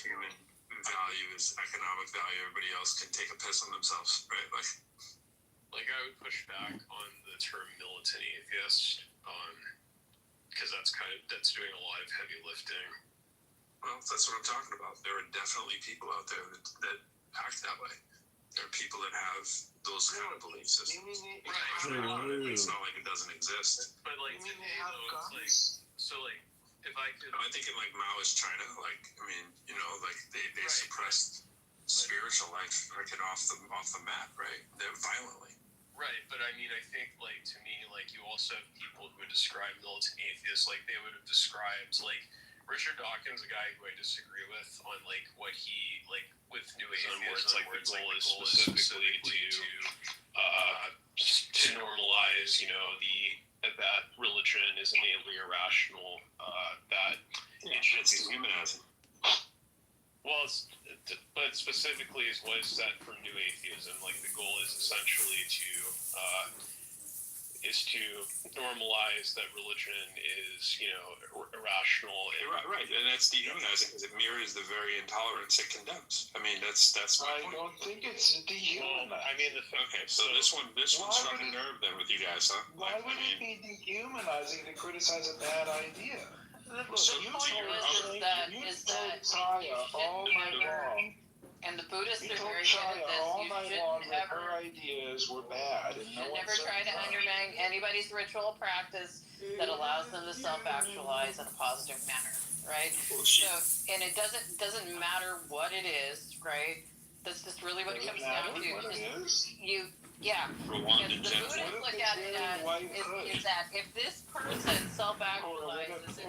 human value is economic value. Everybody else can take a piss on themselves, right? Like I would push back on the term militant atheist, because that's doing a lot of heavy lifting. Well, that's what I'm talking about. There are definitely people out there that act that way. There are people that have those kind of belief systems. Right. It's not like it doesn't exist. But like today, though, it's like so like if I could. I think in like Maoist China, like I mean, you know, like they suppressed spiritual life freaking off the map, right? They're violently. Right, but I mean, I think, like, to me, like, you also have people who would describe militant atheists, like, they would have described, like, Richard Dawkins, a guy who I disagree with on, like, what he, like, with new atheism, where it's, like, the goal is specifically to normalize, you know, that religion is innately irrational, that it should be dehumanizing. Well, but specifically is what is set for new atheism. Like the goal is essentially to normalize that religion is, you know, irrational. Right, and that's dehumanizing because it mirrors the very intolerance it condemns. I mean, that's my point. I don't think it's dehumanizing. Well, I mean, okay, so this one struck a nerve then with you guys, huh? Why would it be dehumanizing to criticize a bad idea? The point is that all night long, and the Buddhists are very good at this. You shouldn't ever, her ideas were bad. You should never try to undermine anybody's ritual practice that allows them to self-actualize in a positive manner, right? So, and it doesn't matter what it is, right? That's just really what it comes down to. Because the Buddhists look at it as is that if this person self-actualizes and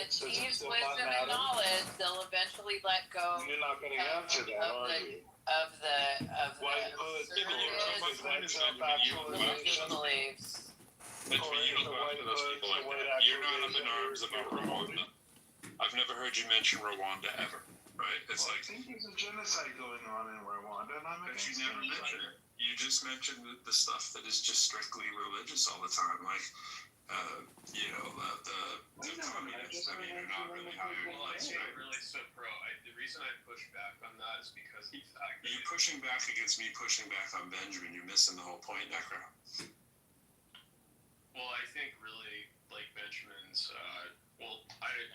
achieves wisdom and knowledge, they'll eventually let go You're not going to answer that, are you? of the religious beliefs. But you don't go after those people like that. You're not up in arms about Rwanda. I've never heard you mention Rwanda ever. Right? It's like I think there's a genocide going on in Rwanda, and I'm against you never mentioned it. You just mentioned the stuff that is just strictly religious all the time, like you know, the communists. I mean, you're not really how you realize, right? Really, so bro, the reason I push back on that is because you pushing back against me pushing back on Benjamin. You're missing the whole point, Necro. Well, I think really like Benjamin's. I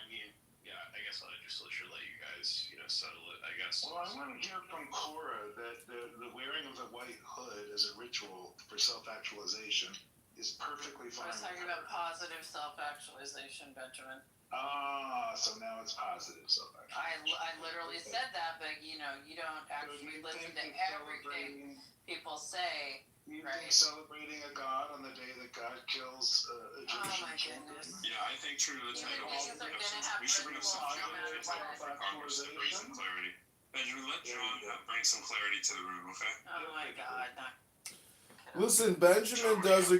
mean. Yeah, I guess I'll just let you guys, you know, settle it, I guess. Well, I want to hear from Cora that the wearing of the white hood as a ritual for self-actualization is perfectly fine. I was talking about positive self-actualization, Benjamin. So now it's positive self-actualization. I literally said that, but, you know, you don't actually listen to everything people say. You right. think celebrating a god on the day that God kills Egyptian children? Yeah, I think true to the title. We should bring up some for Congress to bring some clarity. Benjamin, let John bring some clarity to the room, okay? Oh my God. Listen, Benjamin does a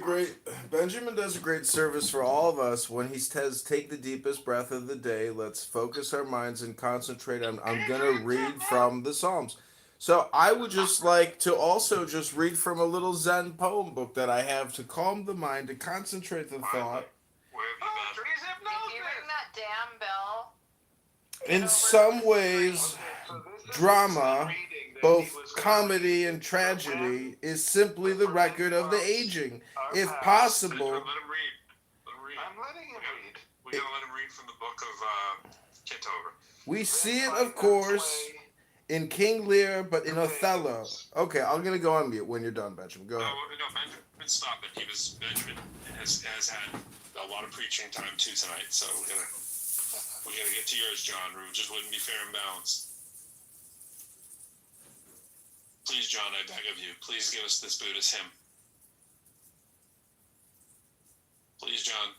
great service for all of us when he says, take the deepest breath of the day. Let's focus our minds and concentrate on, I'm going to read from the Psalms. So I would just like to also just read from a little Zen poem book that I have to calm the mind, to concentrate the thought. Did you ring that damn bell? In some ways, drama, both comedy and tragedy, is simply the record of the aging. If possible... Let him read. I'm letting him read. We're going to let him read from the book of Kitover. We see it, of course, in King Lear, but in Othello. Okay, I'm going to go on mute when you're done, Benjamin. Go ahead. No, Benjamin, stop it. Benjamin has had a lot of preaching time, too, tonight, so we're gonna get to yours, John. It just wouldn't be fair and balanced. Please, John, I beg of you, please give us this Buddhist hymn. Please, John.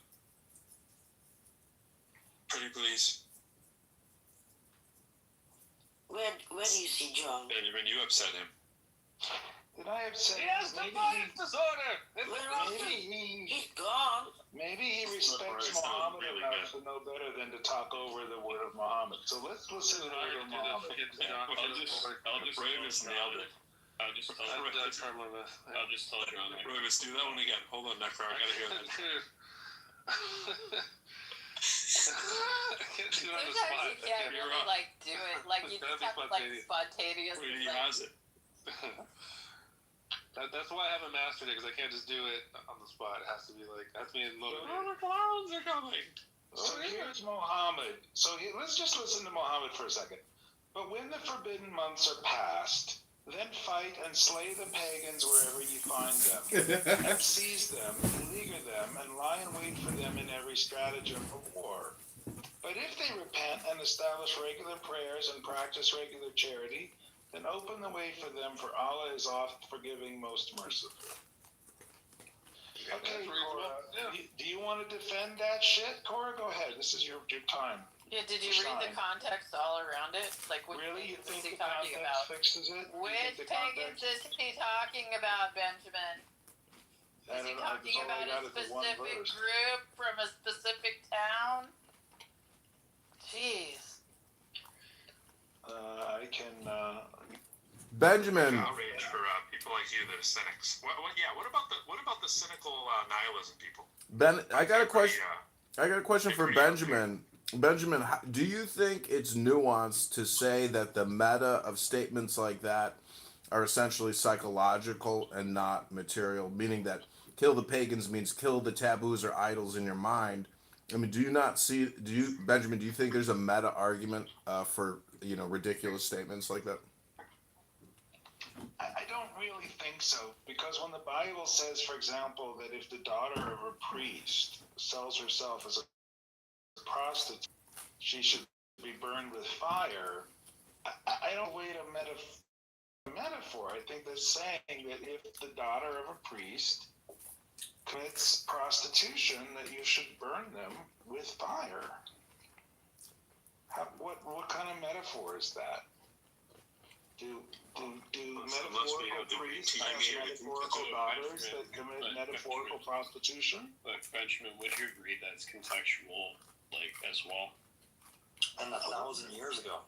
Pretty please. Where do you see John? Benjamin, you upset him. Did I upset him? He has the bias disorder. He's gone. Maybe he respects Muhammad enough to know better than to talk over the word of Muhammad. So let's listen to the word of Muhammad. I'll just nailed it. I'll just tell John. Let's do that one again. Hold on, Necro. I gotta hear that. Sometimes you can't really like do it. Like you just have to like spontaneously. He has it. That's why I haven't mastered it, because I can't just do it on the spot. It has to be like, that's me in the The clowns are coming. So here's Muhammad. So let's just listen to Muhammad for a second. But when the forbidden months are past, then fight and slay the pagans wherever you find them, and seize them, beleaguer them, and lie in wait for them in every stratagem of war. But if they repent and establish regular prayers and practice regular charity, then open the way for them, for Allah is oft forgiving, most merciful. Okay, Cora, do you want to defend that shit? Cora, go ahead. This is your time. Yeah, did you read the context all around it? Like, which really? You think is he the talking context about? fixes it? Which pagans is he talking about, Benjamin? Is he talking about a specific group from a specific town? Jeez. I can. Benjamin. Outrage for people like you that are cynics. What about the cynical nihilism people? I got a question. I got a question for Benjamin. Benjamin, do you think it's nuanced to say that the meta of statements like that are essentially psychological and not material? Meaning that kill the pagans means kill the taboos or idols in your mind. I mean, Benjamin, do you think there's a meta argument for ridiculous statements like that? I don't really think so, because when the Bible says, for example, that if the daughter of a priest sells herself as a prostitute, she should be burned with fire, I don't wait a metaphor. I think they're saying that if the daughter of a priest commits prostitution, that you should burn them with fire. What kind of metaphor is that? Do metaphorical priests have metaphorical daughters that commit metaphorical prostitution? But Benjamin, would you agree that it's contextual, as well? And 1,000 years ago.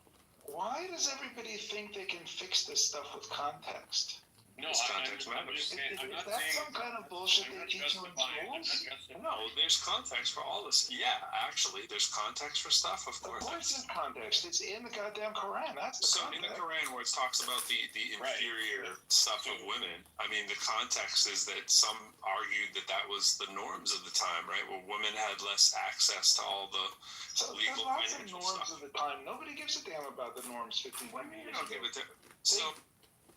Why does everybody think they can fix this stuff with context? No, context matters. Is that some kind of bullshit they teach you in schools? No, there's context for all this. Yeah, actually, there's context for stuff, of course. Of course there's context. It's in the goddamn Quran. That's the context. In the Quran where it talks about the inferior stuff of women, I mean, the context is that some argued that was the norms of the time, right? Where women had less access to all the legal financial norms stuff. of the time. Nobody gives a damn about the norms 15 years ago.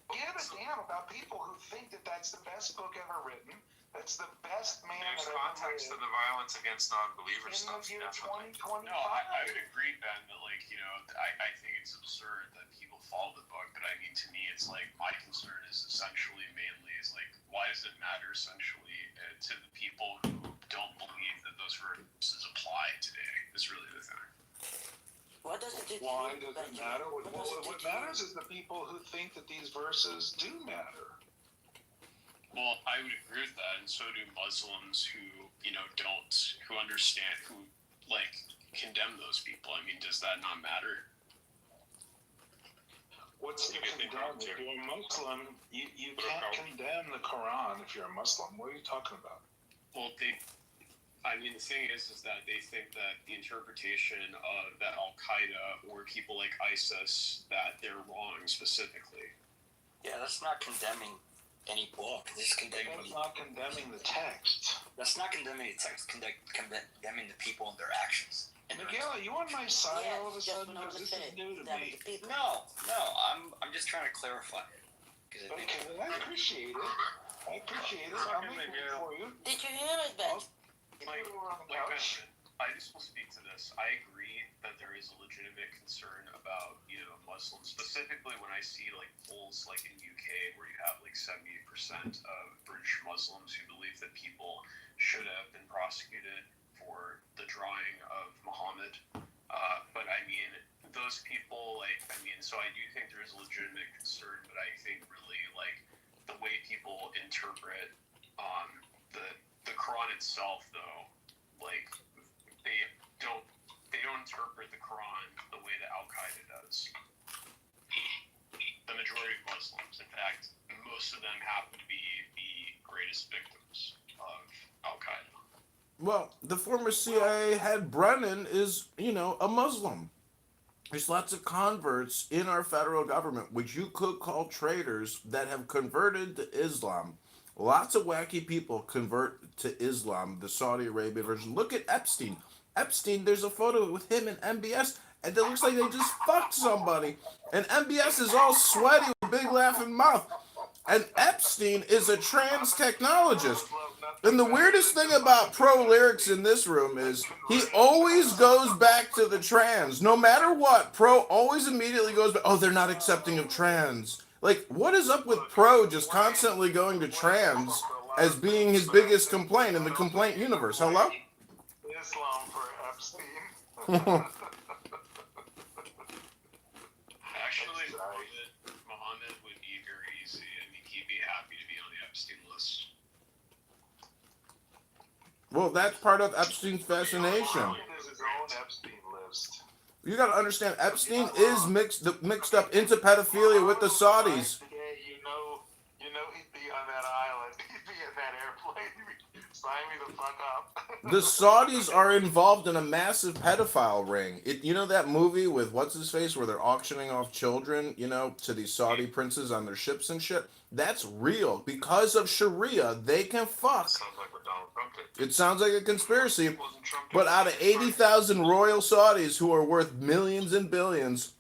Give a damn about people who think that that's the best book ever written. That's the best man. There's context to the violence against non-believers stuff. In the year 2025. No, I would agree, Ben, that I think it's absurd that people follow the book, but I mean, to me, it's my concern is essentially mainly why does it matter essentially to the people who don't believe that those verses apply today? Is really the thing. What does it do? Why does it matter? What matters is the people who think that these verses do matter. Well, I would agree with that, and so do Muslims who, who understand, who, condemn those people. I mean, does that not matter? What's the condemn? If you're a Muslim, you can't condemn the Quran if you're a Muslim. What are you talking about? Well, the thing is that they think that the interpretation of that Al-Qaeda or people like ISIS, that they're wrong specifically. Yeah, that's not condemning any book. It's condemning. That's not condemning the text. That's not condemning the text. Condemning the people and their actions. Miguel, are you on my side all of a sudden? Because this is new to me. No. I'm just trying to clarify it. Okay, well, I appreciate it. I'll make it for you. Did you hear it, Ben? I just will speak to this. I agree that there is a legitimate concern about, Muslims, specifically when I see polls in UK where you have 70% of British Muslims who believe that people should have been prosecuted for the drawing of Muhammad. But I mean, those people, so I do think there is a legitimate concern, but I think really the way people interpret the Quran itself, though, they don't interpret the Quran the way that Al-Qaeda does. The majority of Muslims, in fact, most of them happen to be the greatest victims of Al-Qaeda. Well, the former CIA head Brennan is, a Muslim. There's lots of converts in our federal government, which you could call traitors, that have converted to Islam. Lots of wacky people convert to Islam, the Saudi Arabia version. Look at Epstein. Epstein, there's a photo with him and MBS, and it looks like they just fucked somebody. And MBS is all sweaty with a big laughing mouth. And Epstein is a trans technologist. And the weirdest thing about Pro Lyrics in this room is he always goes back to the trans. No matter what, Pro always immediately goes back. Oh, they're not accepting of trans. Like, what is up with Pro just constantly going to trans as being his biggest complaint in the complaint universe? Hello? Islam for Epstein. Actually, Muhammad would be very easy. I mean, he'd be happy to be on the Epstein list. Well, that's part of Epstein's fascination. There's his own Epstein list. You got to understand, Epstein is mixed up into pedophilia with the Saudis. You know he'd be on that island. He'd be in that airplane. Sign me the fuck up. The Saudis are involved in a massive pedophile ring. You know that movie with what's his face where they're auctioning off children, to these Saudi princes on their ships and shit? That's real. Because of Sharia, they can fuck. Sounds like what Donald Trump did. It sounds like a conspiracy, but out of 80,000 royal Saudis who are worth millions and billions,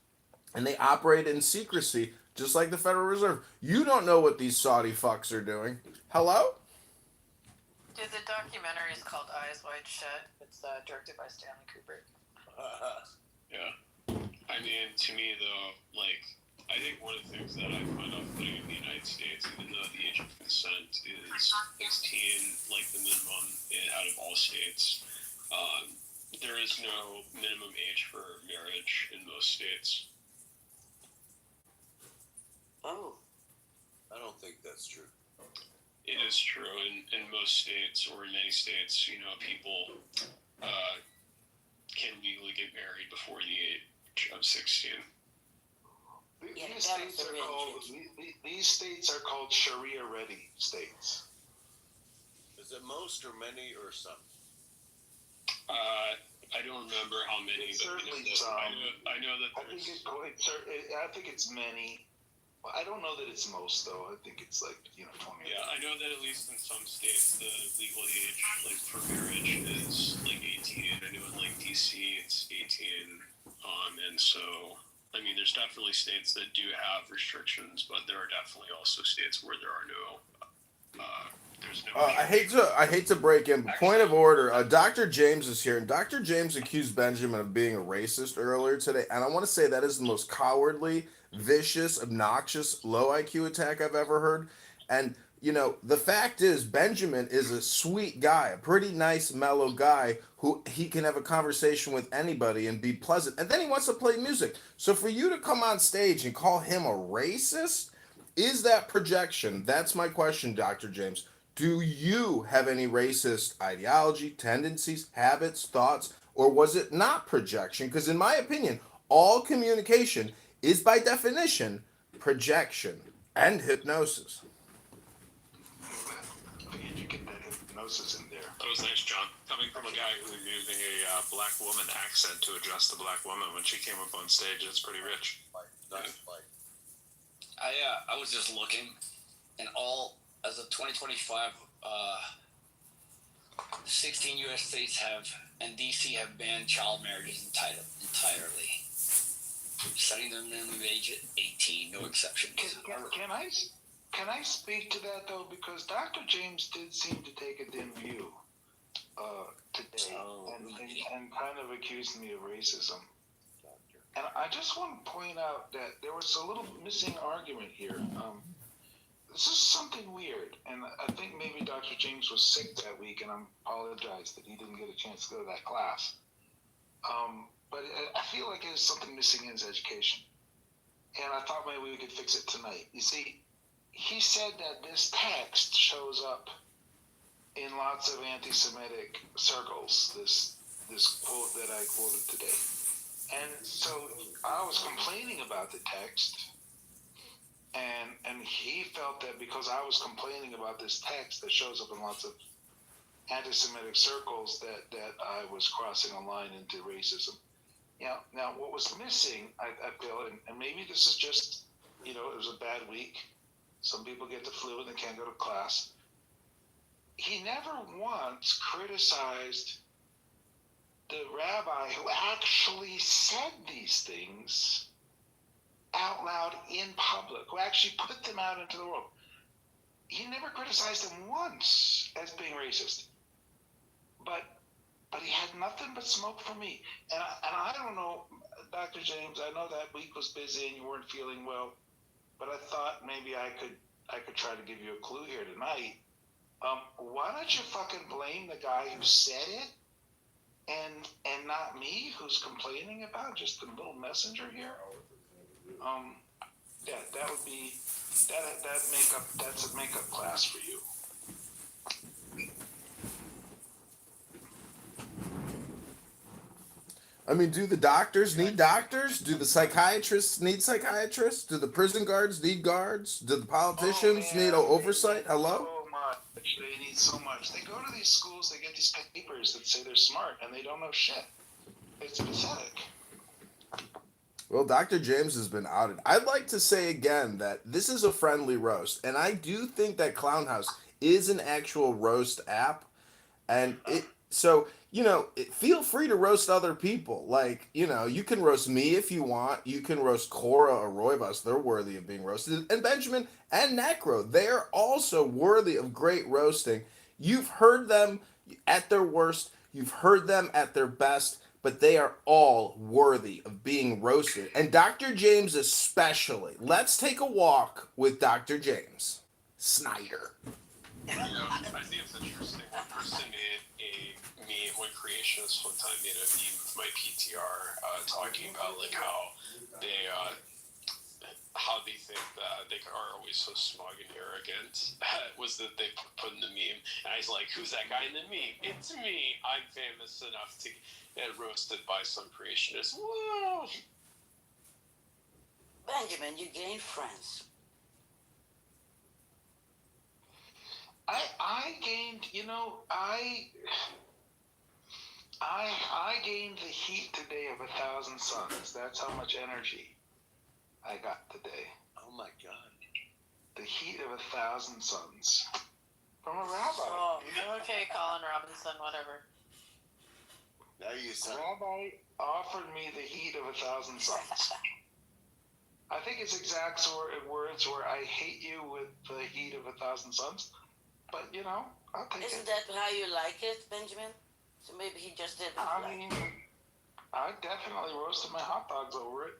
and they operate in secrecy, just like the Federal Reserve, you don't know what these Saudi fucks are doing. Hello? Dude, the documentary is called Eyes Wide Shut. It's directed by Stanley Kubrick. Yeah. I mean, to me, though, like, I think one of the things that I find off-putting in the United States, even though the age of consent is 16, like the minimum out of all states, there is no minimum age for marriage in most states. Oh. I don't think that's true. It is true. In most states, or in many states, people can legally get married before the age of 16. These states are called Sharia-ready states. Is it most or many or some? I don't remember how many, but certainly some. some. I know that there's... I think it's many. I don't know that it's most, though. I think it's like, 20. Yeah, I know that at least in some states, the legal age, like, for marriage is, like, 18. I know in, like, D.C. it's 18. And so, I mean, there's definitely states that do have restrictions, but there are definitely also states where there are no... there's no... I hate to break in, but point of order, Dr. James is here, and Dr. James accused Benjamin of being a racist earlier today, and I want to say that is the most cowardly, vicious, obnoxious, low IQ attack I've ever heard. And the fact is, Benjamin is a sweet guy, a pretty nice, mellow guy who he can have a conversation with anybody and be pleasant. And then he wants to play music. So for you to come on stage and call him a racist, is that projection? That's my question, Dr. James. Do you have any racist ideology, tendencies, habits, thoughts, or was it not projection? Because in my opinion, all communication is by definition projection and hypnosis. You get that hypnosis in there. That was nice, John. Coming from a guy who was using a black woman accent to address the black woman when she came up on stage, it's pretty rich. I was just looking, and as of 2025, 16 U.S. states and D.C. have banned child marriages entirely, setting them in the age at 18, no exceptions. Can I speak to that, though? Because Dr. James did seem to take a dim view today and kind of accused me of racism. And I just want to point out that there was a little missing argument here. This is something weird, and I think maybe Dr. James was sick that week, and I apologize that he didn't get a chance to go to that class. But I feel like there's something missing in his education, and I thought maybe we could fix it tonight. You see, he said that this text shows up in lots of anti-Semitic circles, this quote that I quoted today. And so I was complaining about the text, and he felt that because I was complaining about this text that shows up in lots of anti-Semitic circles that I was crossing a line into racism. Now what was missing, I feel, and maybe this is just, it was a bad week. Some people get the flu and they can't go to class. He never once criticized the rabbi who actually said these things out loud in public, who actually put them out into the world, he never criticized them once as being racist. But he had nothing but smoke for me. And I don't know, Dr. James, I know that week was busy and you weren't feeling well, but I thought maybe I could try to give you a clue here tonight. Why don't you fucking blame the guy who said it and not me, who's complaining about just the little messenger here? Yeah, that would be that's a makeup class for you. I mean, do the doctors need doctors? Do the psychiatrists need psychiatrists? Do the prison guards need guards? Do the politicians need oversight? Hello? So much. They need so much. They go to these schools, they get these papers that say they're smart, and they don't know shit. It's pathetic. Well, Dr. James has been outed. I'd like to say again that this is a friendly roast, and I do think that Clownhouse is an actual roast app, and feel free to roast other people. Like, you can roast me if you want. You can roast Cora or Roybus. They're worthy of being roasted. And Benjamin and Necro, they're also worthy of great roasting. You've heard them at their worst. You've heard them at their best. But they are all worthy of being roasted. And Dr. James especially. Let's take a walk with Dr. James Snyder. I think it's interesting. One person made a meme, one creationist one time made a meme of my PTR talking about like how they think that they are always so smug and arrogant. Was that they put in the meme, and I was like, "Who's that guy in the meme? It's me. I'm famous enough to get roasted by some creationists." Whoa! Benjamin, you gained friends. I gained, I gained the heat today of 1,000 suns. That's how much energy I got today. Oh my God. The heat of 1,000 suns. From a rabbi. Oh, okay, Colin Robinson, whatever. Now you sound... Rabbi offered me the heat of 1,000 suns. I think his exact words were, "I hate you with the heat of 1,000 suns." But, I'll take Isn't it. that how you like it, Benjamin? So maybe he just didn't I mean, I definitely roasted my hot dogs over it.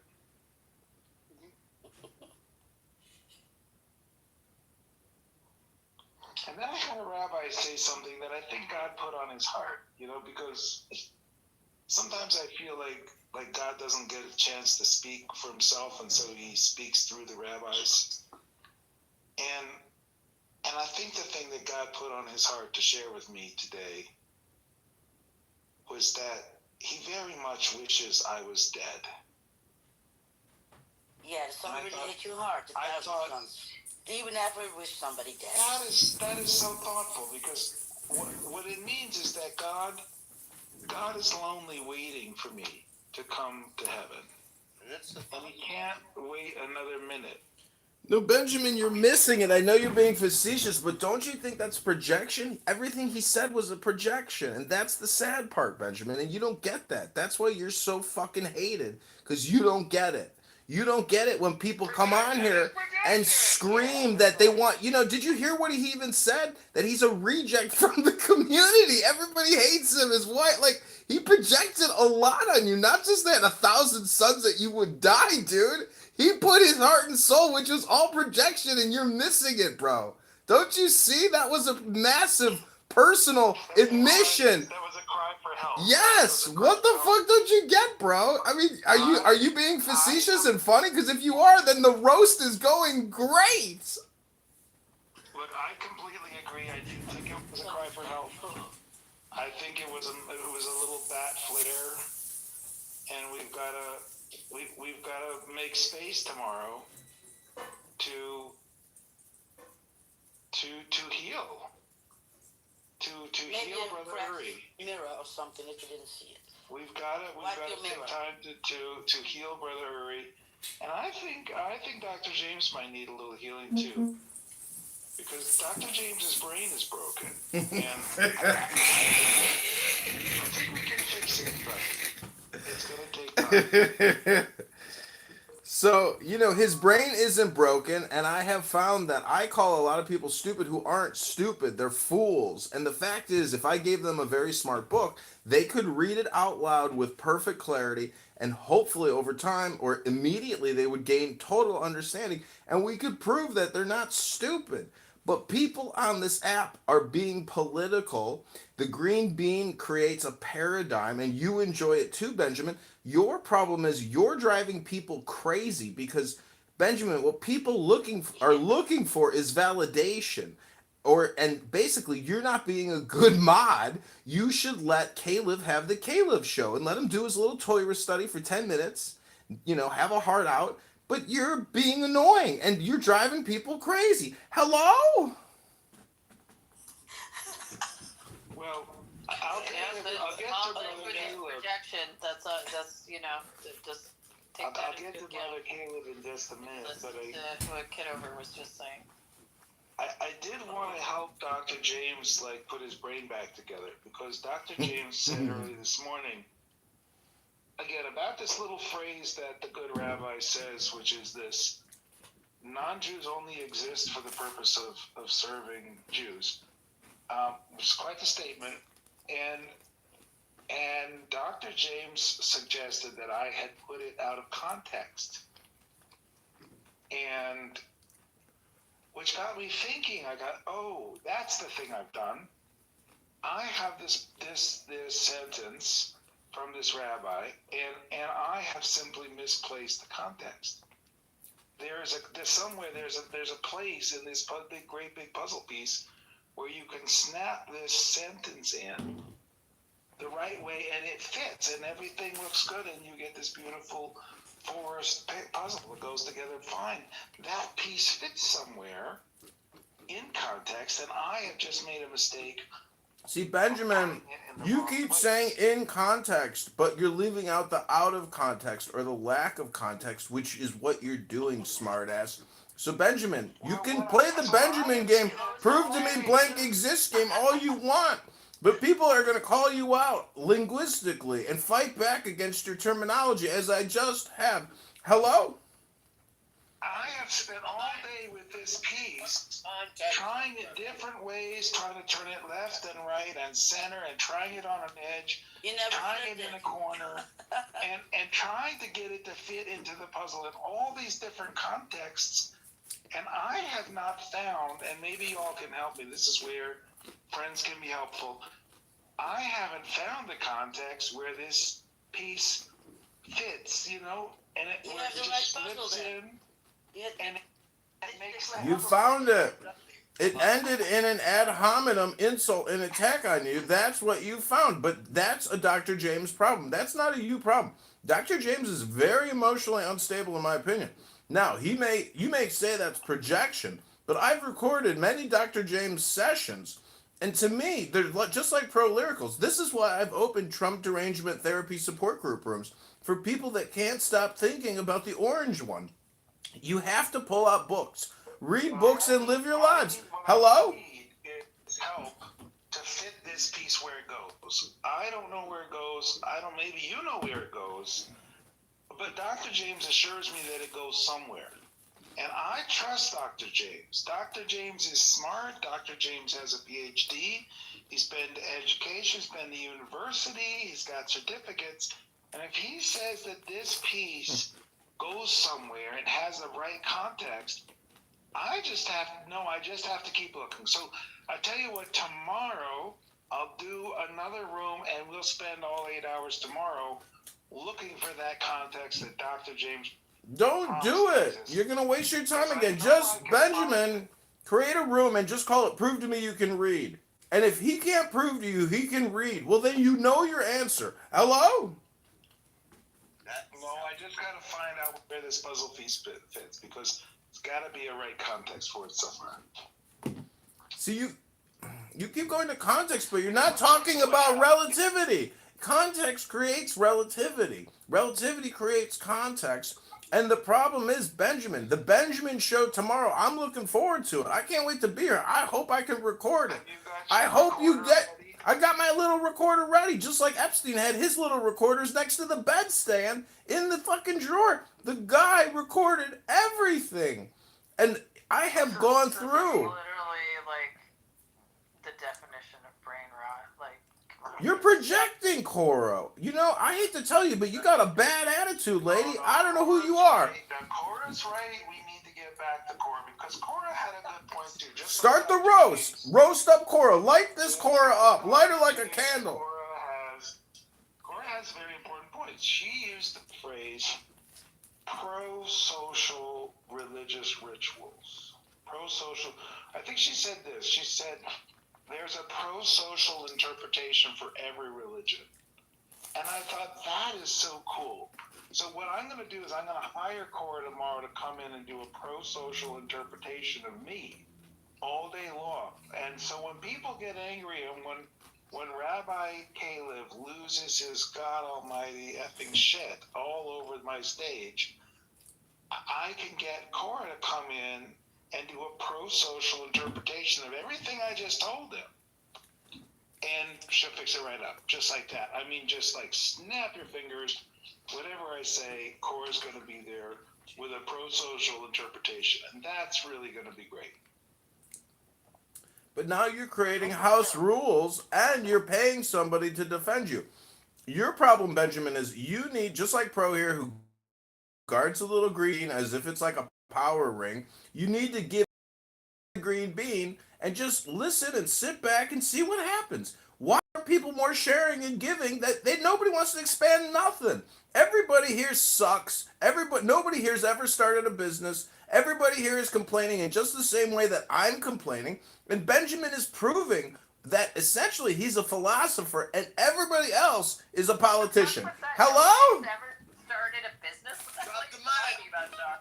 And then I had a rabbi say something that I think God put on his heart, because sometimes I feel like God doesn't get a chance to speak for himself, and so he speaks through the rabbis. And I think the thing that God put on his heart to share with me today was that he very much wishes I was dead. Yeah, somebody really hit you hard. Do you ever wish somebody dead? That is so thoughtful, because what it means is that God is lonely waiting for me to come to heaven. And he can't wait another minute. No, Benjamin, you're missing it. I know you're being facetious, but don't you think that's projection? Everything he said was a projection, and that's the sad part, Benjamin, and you don't get that. That's why you're so fucking hated, because you don't get it. You don't get it when people come on here and scream that they want, did you hear what he even said? That he's a reject from the community. Everybody hates him. His wife, he projected a lot on you. Not just that 1,000 suns that you would die, dude. He put his heart and soul, which was all projection, and you're missing it, bro. Don't you see? That was a massive personal admission. That was a cry for help. Yes. What the fuck don't you get, bro? I mean, are you being facetious and funny? Because if you are, then the roast is going great. Look, I completely agree. I do think it was a cry for help. I think it was a little bat flare, and we've got to make space tomorrow to heal. To heal Brother Uri. Mirror or something if you didn't see it. We've got to take time to heal Brother Uri, and I think Dr. James might need a little healing too. because Dr. James's brain is broken, and I think we can fix it, but it's going to take time. So, his brain isn't broken, and I have found that I call a lot of people stupid who aren't stupid. They're fools. And the fact is, if I gave them a very smart book, they could read it out loud with perfect clarity, and hopefully over time or immediately they would gain total understanding, and we could prove that they're not stupid. But people on this app are being political. The green bean creates a paradigm, and you enjoy it too, Benjamin. Your problem is you're driving people crazy because, Benjamin, what people are looking for is validation. And basically, you're not being a good mod. You should let Caleb have the Caleb show and let him do his little Torah study for 10 minutes, have a heart out, but you're being annoying and you're driving people crazy. Hello? Well, I'll get to projection. That's just take I'll get to Brother Caleb in just a minute. Listen But to what Kitover was just saying. I did want to help Dr. James put his brain back together, because Dr. James said early this morning, again, about this little phrase that the good rabbi says, which is this: non-Jews only exist for the purpose of serving Jews. It's quite the statement, and Dr. James suggested that I had put it out of context, and which got me thinking. I got, that's the thing I've done. I have this sentence from this rabbi, and I have simply misplaced the context. There's a place in this great big puzzle piece where you can snap this sentence in the right way, and it fits, and everything looks good, and you get this beautiful forest puzzle that goes together fine. That piece fits somewhere in context, and I have just made a mistake. See, Benjamin, you keep saying in context, but you're leaving out the out of context or the lack of context, which is what you're doing, smartass. So, Benjamin, you can play the Benjamin game, prove to me blank exists game all you want, but people are going to call you out linguistically and fight back against your terminology, as I just have. Hello? I have spent all day with this piece, trying it different ways, trying to turn it left and right and center, and trying it on an edge, trying it in a corner, and trying to get it to fit into the puzzle in all these different contexts. And I have not found, and maybe you all can help me, this is where friends can be helpful, I haven't found the context where this piece fits, and it just slips in. And it makes sense. You found it. It ended in an ad hominem insult and attack on you. That's what you found. But that's a Dr. James problem. That's not a you problem. Dr. James is very emotionally unstable, in my opinion. Now, you may say that's projection, but I've recorded many Dr. James sessions, and to me, they're just like Pro Lyricals. This is why I've opened Trump derangement therapy support group rooms for people that can't stop thinking about the orange one. You have to pull out books. Read books and live your lives. Hello? Help to fit this piece where it goes. I don't know where it goes. Maybe you know where it goes. But Dr. James assures me that it goes somewhere. And I trust Dr. James. Dr. James is smart. Dr. James has a PhD. He's been to education. He's been to university. He's got certificates. And if he says that this piece goes somewhere and has the right context, I just have to keep looking. So I tell you what, tomorrow I'll do another room, and we'll spend all 8 hours tomorrow looking for that context that Dr. James. Don't do it. You're going to waste your time again. Just, Benjamin, create a room and just call it Prove to Me You Can Read. And if he can't prove to you he can read, well, then you know your answer. Hello? No, I just got to find out where this puzzle piece fits, because it's got to be a right context for it somewhere. See, you keep going to context, but you're not talking about relativity. Context creates relativity. Relativity creates context. And the problem is Benjamin. The Benjamin show tomorrow. I'm looking forward to it. I can't wait to be here. I hope I can record it. I hope you get. I got my little recorder ready, just like Epstein had his little recorders next to the bedstand in the fucking drawer. The guy recorded everything, and I have gone through. Literally, like the definition of brain rot. Like you're projecting, Koro. You know, I hate to tell you, but you got a bad attitude, lady. I don't know who you are. Cora's right. We need to get back to Cora because Cora had a good point too. Just start the roast. Roast up Cora. Light this Cora up. Light her like a candle. Cora has very important points. She used the phrase pro-social religious rituals. Pro-social. I think she said this. She said there's a pro-social interpretation for every religion. And I thought that is so cool. So what I'm going to do is I'm going to hire Cora tomorrow to come in and do a pro-social interpretation of me all day long. And so when people get angry and when Rabbi Caleb loses his God Almighty effing shit all over my stage, I can get Cora to come in and do a pro-social interpretation of everything I just told him. And she'll fix it right up, just like that. I mean, just like snap your fingers. Whatever I say, Cora's going to be there with a pro-social interpretation. And that's really going to be great. But now you're creating house rules and you're paying somebody to defend you. Your problem, Benjamin, is you need, just like Pro here, who guards a little green as if it's like a power ring, you need to give the green bean and just listen and sit back and see what happens. Why are people more sharing and giving that nobody wants to expand nothing? Everybody here sucks. Nobody here's ever started a business. Everybody here is complaining in just the same way that I'm complaining. And Benjamin is proving that essentially he's a philosopher and everybody else is a politician. Hello? Never started a business. What the talking about, John?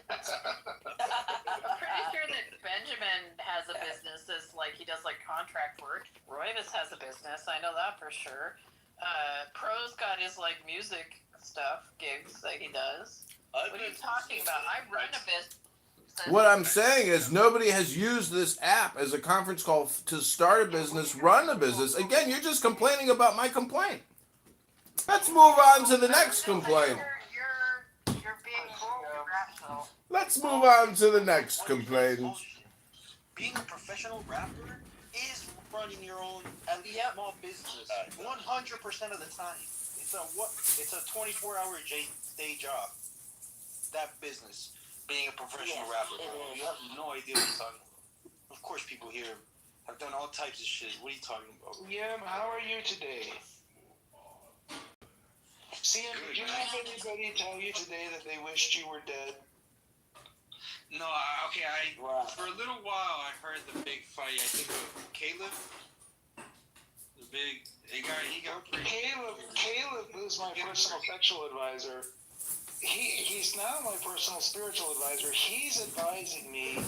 I'm pretty sure that Benjamin has a business that's like he does like contract work. Royvis has a business. I know that for sure. Pro's got his like music stuff, gigs that he does. What are you talking about? I run a business. What I'm saying is nobody has used this app as a conference call to start a business, run a business. Again, you're just complaining about my complaint. Let's move on to the next complaint. You're being irrational. Let's move on to the next complaint. Being a professional rapper is running your own small business. 100% of the time. It's a 24-hour day job. That business. Being a professional rapper. You have no idea what you're talking about. Of course people here have done all types of shit. What are you talking about? Yeah, how are you today? See, did you have anybody tell you today that they wished you were dead? No, for a little while I heard the big fight. I think with Caleb. He got pretty. Caleb is my personal sexual advisor. He's now my personal spiritual advisor. He's advising me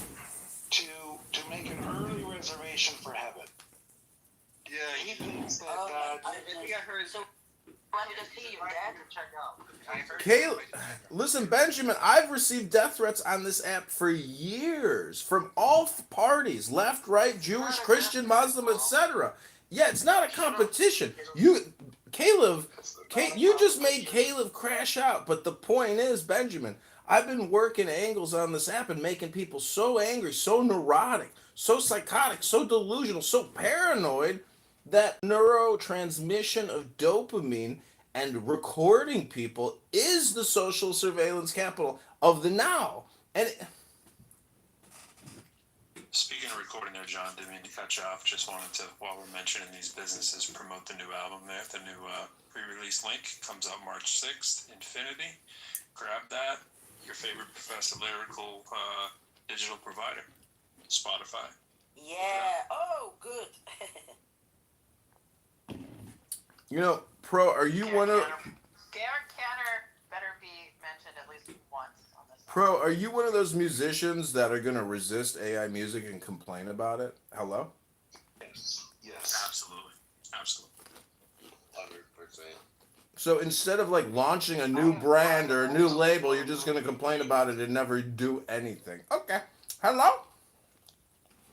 to make an early reservation for heaven. Yeah, he thinks that I think I heard. So, wanted to see your dad to check out. Caleb, listen, Benjamin, I've received death threats on this app for years from all parties, left, right, Jewish, Christian, Muslim, etc. Yeah, it's not a competition. Caleb, you just made Caleb crash out. But the point is, Benjamin, I've been working angles on this app and making people so angry, so neurotic, so psychotic, so delusional, so paranoid that neurotransmission of dopamine and recording people is the social surveillance capital of the now. And speaking of recording there, John, didn't mean to cut you off. Just wanted to, while we're mentioning these businesses, promote the new album there. The new pre-release link comes out March 6th, Infinity. Grab that. Your favorite Professor Lyrical digital provider, Spotify. Yeah. Oh, good. You know, Pro, are you one of... Garrett Canner better be mentioned at least once on this. Pro, are you one of those musicians that are going to resist AI music and complain about it? Hello? Yes. Absolutely. 100%. So instead of like launching a new brand or a new label, you're just gonna complain about it and never do anything. Okay. Hello?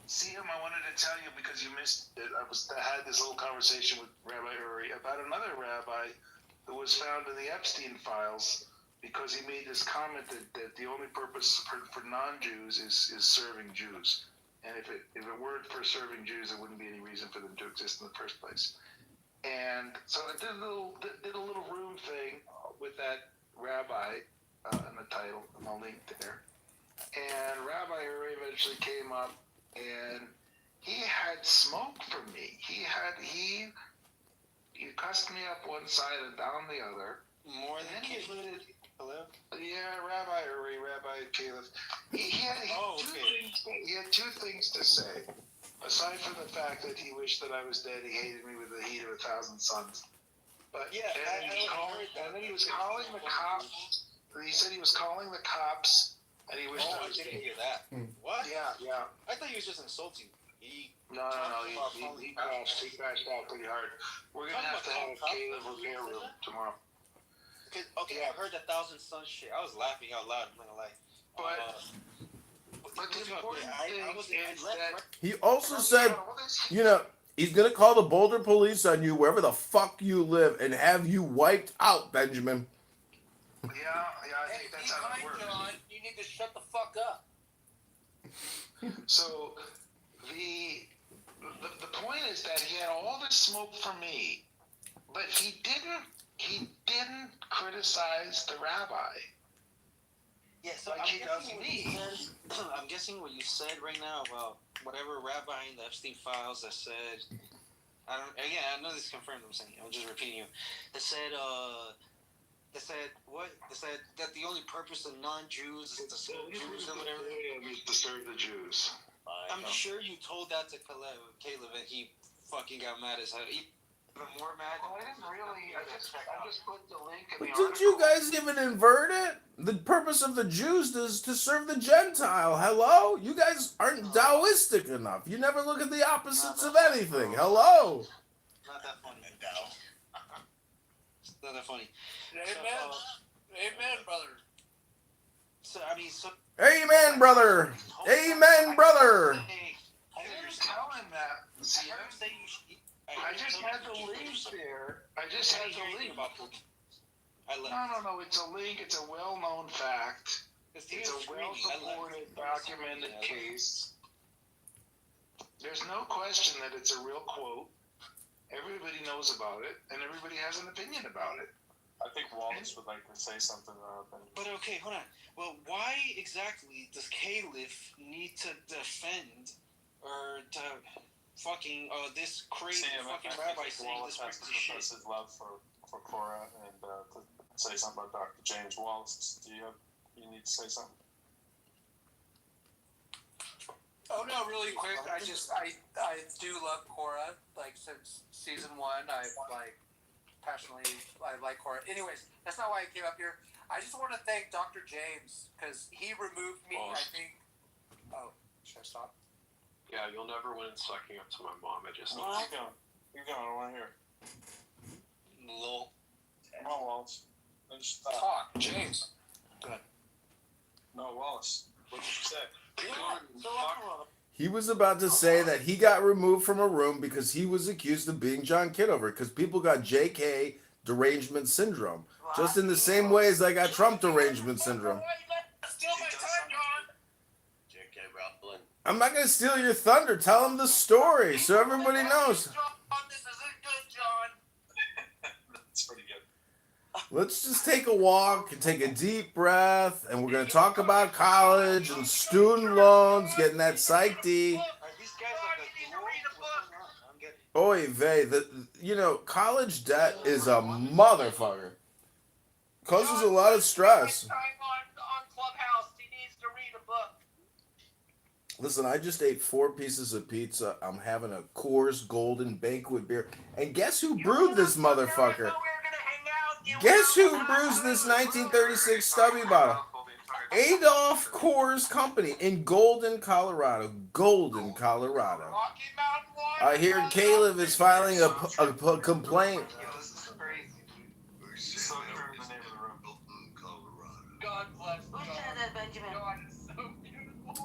See him, I wanted to tell you because you missed it. I had this little conversation with Rabbi Uri about another rabbi who was found in the Epstein files because he made this comment that the only purpose for non-Jews is serving Jews. And if it weren't for serving Jews, there wouldn't be any reason for them to exist in the first place. And so I did a little room thing with that rabbi in the title, and I'll link there. And Rabbi Uri eventually came up, and he had smoke from me. He cussed me up one side and down the other. More than Caleb. Hello? Yeah, Rabbi Uri, Rabbi Caleb. He had two things to say. Aside from the fact that he wished that I was dead, he hated me with the heat of 1,000 suns. But yeah, and then he was calling the cops. He said he was calling the cops, and he wished I was dead. I didn't hear that. What? Yeah. I thought he was just insulting you. No. He crashed out pretty hard. We're gonna have to have a Caleb repair room tomorrow. Okay, I heard the 1,000 Suns shit. I was laughing out loud. I'm not gonna lie. But the important thing is that He also said, you know, he's gonna call the Boulder police on you wherever the fuck you live and have you wiped out, Benjamin. Yeah, I think that's how it works. John, you need to shut the fuck up. So the point is that he had all this smoke for me, but he didn't criticize the rabbi. Yeah, so like he does me. I'm guessing what you said right now about whatever rabbi in the Epstein files that said, I know this is confirmed. I'm saying, I'm just repeating you. They said what? They said that the only purpose of non-Jews is to serve Jews or whatever. To serve the Jews. I'm sure you told that to Caleb, and he fucking got mad as hell. More mad. I didn't really. I just put the link in the Did article. you guys even invert it? The purpose of the Jews is to serve the Gentile. Hello? You guys aren't Taoistic enough. You never look at the opposites of anything. Hello? Not that funny. It's not that funny. Amen. Amen, brother. Amen, brother. Amen, brother. I didn't tell him that. See, I just had the link there. No. It's a link. It's a well-known fact. It's a well-supported, documented case. There's no question that it's a real quote. Everybody knows about it, and everybody has an opinion about it. I think Wallace would like to say something. But okay, hold on. Well, why exactly does Caleb need to defend or to fucking this crazy fucking rabbi saying Wallace this has to crazy shit? profess his love for Cora and to say something about Dr. James Wallace. You need to say something? Oh no, really quick. I do love Cora. Like since season 1, I like Cora. Anyways, that's not why I came up here. I just want to thank Dr. James because he removed me. I think. Oh, should I stop? Yeah, you'll never win sucking up to my mom. I just. Keep going. I want to hear. Lol. Come on, Wallace. Let's stop. Talk, James. Go ahead. No, Wallace. What did you say? He was about to say that he got removed from a room because he was accused of being John Kitover because people got JK derangement syndrome. Just in the same way as I got Trump derangement syndrome. I'm not going to steal your thunder. Tell him the story so everybody knows. That's pretty good. Let's just take a walk and take a deep breath, and we're going to talk about college and student loans, getting that psych D. Oy vey, college debt is a motherfucker. Causes a lot of stress. Listen, I just ate 4 pieces of pizza. I'm having a Coors Golden Banquet beer. And guess who brewed this motherfucker? Guess who brews this 1936 stubby bottle? Adolph Coors Company in Golden, Colorado. Golden, Colorado. I hear Caleb is filing a complaint. Who said that, Benjamin?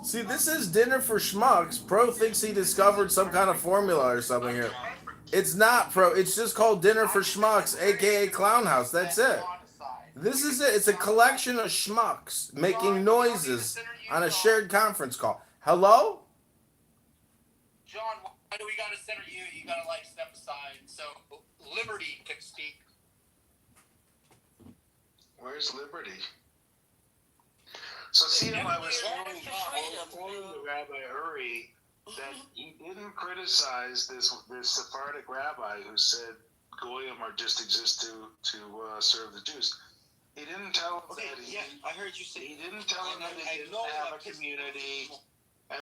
See, this is Dinner for Schmucks. Pro thinks he discovered some kind of formula or something here. It's not, Pro. It's just called Dinner for Schmucks, aka Clown House. That's it. This is it. It's a collection of schmucks making noises on a shared conference call. Hello? John, why do we gotta center you? You gotta like step aside so Liberty can speak. Where's Liberty? So see, I was telling the Rabbi Uri that he didn't criticize this Sephardic rabbi who said goyim are just exist to serve the Jews. He didn't tell him that. I heard you say he didn't tell him that he didn't have a community.